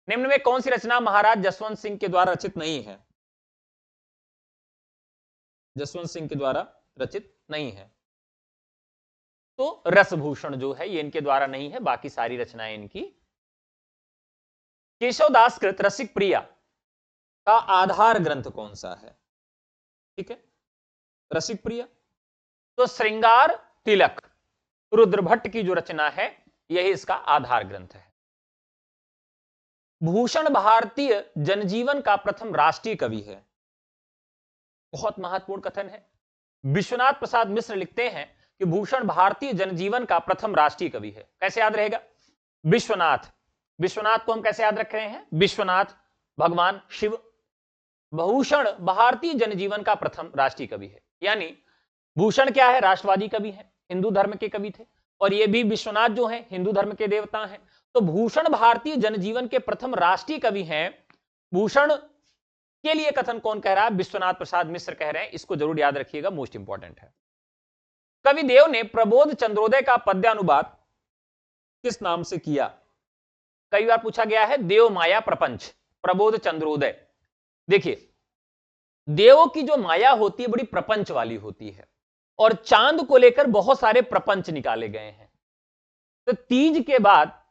निम्न में कौन सी रचना महाराज जसवंत सिंह के द्वारा रचित नहीं है? जसवंत सिंह के द्वारा रचित नहीं है, तो रसभूषण जो है ये इनके द्वारा नहीं है, बाकी सारी रचनाएं इनकी। केशवदास कृत रसिक प्रिया का आधार ग्रंथ कौन सा है? ठीक है, रसिक प्रिया, तो श्रृंगार तिलक रुद्रभट्ट की जो रचना है यही इसका आधार ग्रंथ है। भूषण भारतीय जनजीवन का प्रथम राष्ट्रीय कवि है। बहुत महत्वपूर्ण कथन है। विश्वनाथ प्रसाद मिश्र लिखते हैं कि भूषण भारतीय जनजीवन का प्रथम राष्ट्रीय कवि है। कैसे याद रहेगा? विश्वनाथ, विश्वनाथ को हम कैसे याद रख रहे हैं? विश्वनाथ भगवान शिव। भूषण भारतीय जनजीवन का प्रथम राष्ट्रीय कवि है, यानी भूषण क्या है? राष्ट्रवादी कवि है, हिंदू धर्म के कवि थे, और ये भी विश्वनाथ जो है हिंदू धर्म के देवता हैं। तो भूषण भारतीय जनजीवन के प्रथम राष्ट्रीय कवि हैं। भूषण के लिए कथन कौन कह रहा है? विश्वनाथ प्रसाद मिश्र कह रहे हैं। इसको जरूर याद रखिएगा, मोस्ट इंपॉर्टेंट है। कवि देव ने प्रबोध चंद्रोदय का पद्यानुवाद किस नाम से किया? कई बार पूछा गया है। देव माया प्रपंच, प्रबोध चंद्रोदय। देखिए देवों की जो माया होती है बड़ी प्रपंच वाली होती है, और चांद को लेकर बहुत सारे प्रपंच निकाले गए हैं। तो तीज के बाद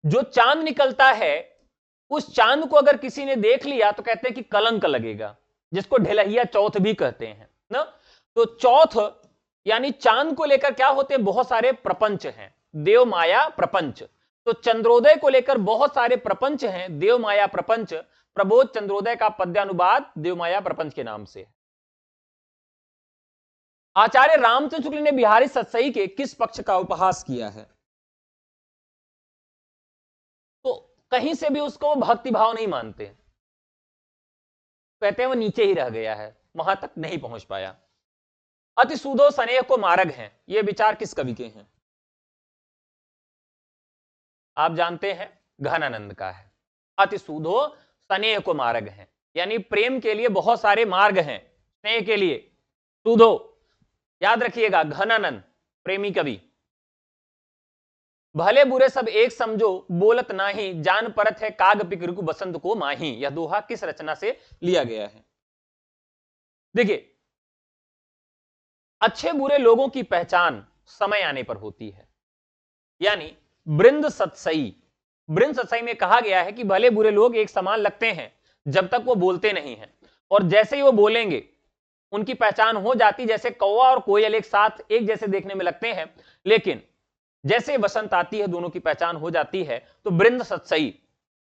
जो चांद निकलता है उस चांद को अगर किसी ने देख लिया तो कहते हैं कि कलंक लगेगा, जिसको ढिलहिया चौथ भी कहते हैं ना। तो चौथ यानी चांद को लेकर क्या होते हैं? बहुत सारे प्रपंच हैं, देव माया प्रपंच। तो चंद्रोदय को लेकर बहुत सारे प्रपंच हैं, देव माया प्रपंच। प्रबोध चंद्रोदय का पद्यानुवाद देवमाया प्रपंच के नाम से। आचार्य रामचंद्र शुक्ल ने बिहारी सतसई के किस पक्ष का उपहास किया है? तो कहीं से भी उसको भक्ति भाव नहीं मानते, कहते हैं वो नीचे ही रह गया है, वहां तक नहीं पहुंच पाया। अति सूदो स्नेह को मार्ग है, ये विचार किस कवि के हैं? आप जानते हैं घनानंद का है। अति सूदो स्नेह को मार्ग है, यानी प्रेम के लिए बहुत सारे मार्ग हैं, स्नेह के लिए सूदो। याद रखिएगा घनानंद प्रेमी कवि। भले बुरे सब एक समझो बोलत नाही, जान परत है काग पिक ऋतु बसंत को माही। यह दोहा किस रचना से लिया गया है? देखिए, अच्छे बुरे लोगों की पहचान समय आने पर होती है, यानी बृंद सत्सई, बृंद सत्सई में कहा गया है कि भले बुरे लोग एक समान लगते हैं जब तक वो बोलते नहीं हैं, और जैसे ही वो बोलेंगे उनकी पहचान हो जाती। जैसे कौवा और कोयल एक साथ एक जैसे देखने में लगते हैं, लेकिन जैसे बसंत आती है दोनों की पहचान हो जाती है। तो बृंद सत्सई।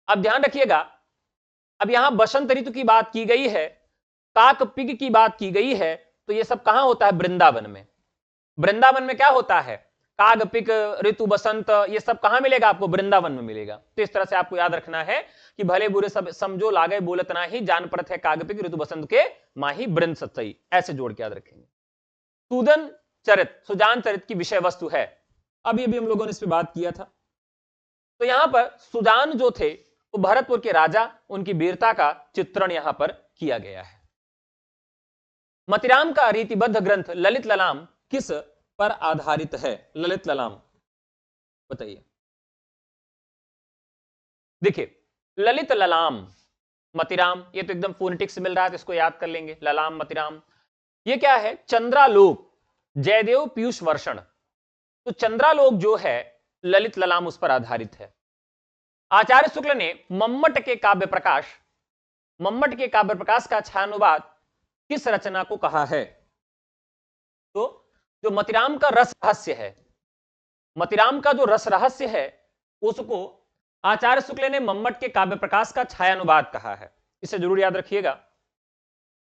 अब ध्यान रखिएगा, अब यहां बसंत ऋतु की बात की गई है, काक पिग की बात की गई है, तो ये सब कहां होता है? वृंदावन में। वृंदावन में क्या होता है? काग पिक ऋतु बसंत, ये सब कहां मिलेगा आपको? वृंदावन में मिलेगा। तो इस तरह से आपको याद रखना है कि भले बुरे सब समझो लागे बोलत नाही, जान परत है काग पिक ऋतु बसंत के माही, बृंद सत्सई, ऐसे जोड़ के याद रखेंगे। सुदन चरित, सुजान चरित की विषय वस्तु है, अभी अभी हम लोगों ने इस पर बात किया था। तो यहां पर सुजान जो थे वो भरतपुर के राजा, उनकी वीरता का चित्रण यहां पर किया गया है। मतिराम का रीतिबद्ध ग्रंथ ललित ललाम किस पर आधारित है? ललित ललाम बताइए। देखिए, ललित ललाम मतिराम, ये तो एकदम फोनेटिक्स से मिल रहा है, तो इसको याद कर लेंगे। ललाम मतिराम, ये क्या है? चंद्रालोक जयदेव पीयूष वर्षण। तो चंद्रालोक जो है ललित ललाम उस पर आधारित है। आचार्य शुक्ल ने मम्मट के काव्य प्रकाश, मम्मट के काव्य प्रकाश का छायानुवाद किस रचना को कहा है? तो जो मतिराम का रस रहस्य है, मतिराम का जो रस रहस्य है उसको आचार्य शुक्ल ने मम्मट के काव्य प्रकाश का छायानुवाद कहा है। इसे जरूर याद रखिएगा।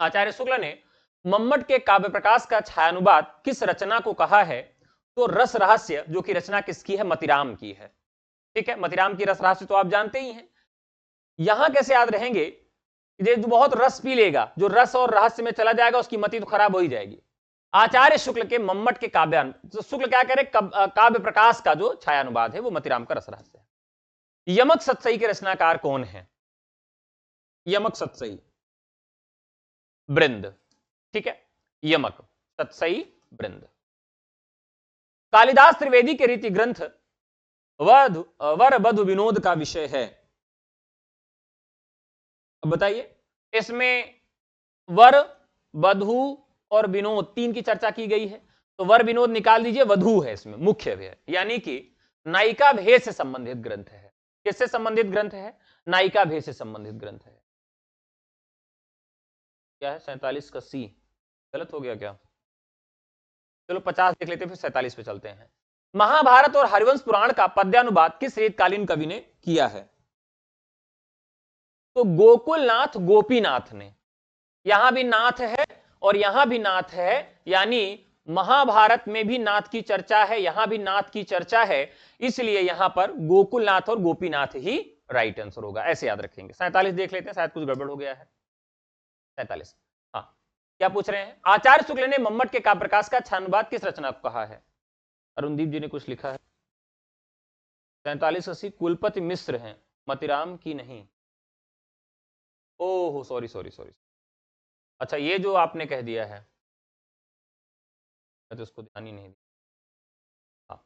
आचार्य शुक्ल ने मम्मट के काव्य प्रकाश का छायानुवाद किस रचना को कहा है? तो रस रहस्य, जो कि रचना किसकी है? मतिराम की है। ठीक है, मतिराम की रस रहस्य तो आप जानते ही हैं। यहां कैसे याद रहेंगे? ये जो बहुत रस पी लेगा, जो रस और रहस्य में चला जाएगा, उसकी मति तो खराब हो ही जाएगी। आचार्य शुक्ल के मम्मट के काव्य, तो शुक्ल क्या कह रहे? काव्य प्रकाश का जो छायानुवाद है वो मतिराम का रस रहस्य है। यमक सत्सई के रचनाकार कौन है? यमक सत्सई, बृंद। ठीक है, यमक सत्सई बृंद। कालिदास त्रिवेदी के रीति ग्रंथ वर वधु विनोद का विषय है। अब बताइए, इसमें वर, वधु और विनोद तीन की चर्चा की गई है। तो वर विनोद निकाल दीजिए, वधु है इसमें मुख्य है, यानी कि नायिका भेद से संबंधित ग्रंथ है। किससे संबंधित ग्रंथ है? नायिका भेद से संबंधित ग्रंथ है। क्या है? 47 का सी गलत हो गया क्या? चलो 50 देख लेते हैं, फिर 47 पे चलते हैं। महाभारत और हरिवंश पुराण का पद्यानुवाद किस शीतकालीन कवि ने किया है? तो गोकुलनाथ गोपीनाथ ने। यहां भी नाथ है और यहां भी नाथ है, यानी महाभारत में भी नाथ की चर्चा है, यहां भी नाथ की चर्चा है, इसलिए यहां पर गोकुलनाथ और गोपीनाथ ही राइट आंसर होगा। ऐसे याद रखेंगे। 47 देख लेते हैं, शायद कुछ गड़बड़ हो गया है। 47, हाँ, क्या पूछ रहे हैं? आचार्य शुक्ल ने मम्मट के काव्य प्रकाश का छायानुवाद किस रचना को कहा है? अरुणदीप जी ने कुछ लिखा है। 4780 कुलपति मिश्र हैं, मतिराम की नहीं। ओह सॉरी सॉरी सॉरी, अच्छा ये जो आपने कह दिया है मैं तो उसको ध्यान ही नहीं दिया। हाँ,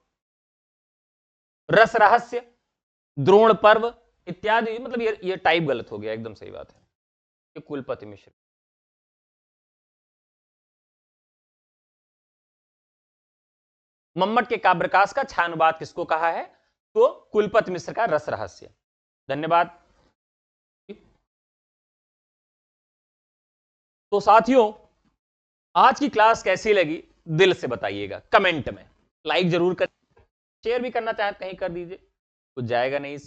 रस रहस्य, द्रोण पर्व इत्यादि, मतलब ये टाइप गलत हो गया, एकदम सही बात है। ये कुलपति मिश्र। मम्मट के काव्य प्रकाश का छायानुवाद किसको कहा है? तो कुलपति मिश्र का रस रहस्य। धन्यवाद। तो साथियों, आज की क्लास कैसी लगी दिल से बताइएगा, कमेंट में लाइक जरूर कर, शेयर भी करना चाहे कहीं कर दीजिए, कुछ जाएगा नहीं।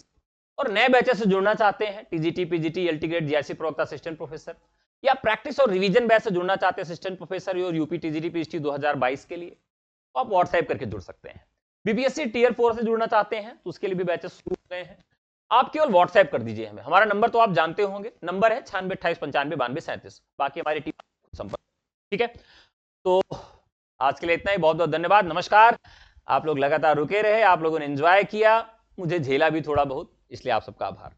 और नए बैचेस से जुड़ना चाहते हैं, TGT, PGT, LT grade, GRC प्रवक्ता, असिस्टेंट प्रोफेसर, या प्रैक्टिस और रिवीजन बैच से जुड़ना चाहते हैं असिस्टेंट प्रोफेसर और यूपी टीजीटी पीजीटी 2022 के लिए, तो आप व्हाट्सएप करके जुड़ सकते हैं। बीपीएससी टीयर 4 से जुड़ना चाहते हैं तो उसके लिए भी बैचेस शुरू हो गए हैं। आप केवल व्हाट्सएप कर दीजिए हमें, हमारा नंबर तो आप जानते होंगे, नंबर है 9628959237। बाकी हमारी टीम संपर्क। ठीक है, तो आज के लिए इतना ही। बहुत बहुत धन्यवाद, नमस्कार। आप लोग लगातार रुके रहे, आप लोगों ने एंजॉय किया, मुझे झेला भी थोड़ा बहुत, इसलिए आप सबका आभार।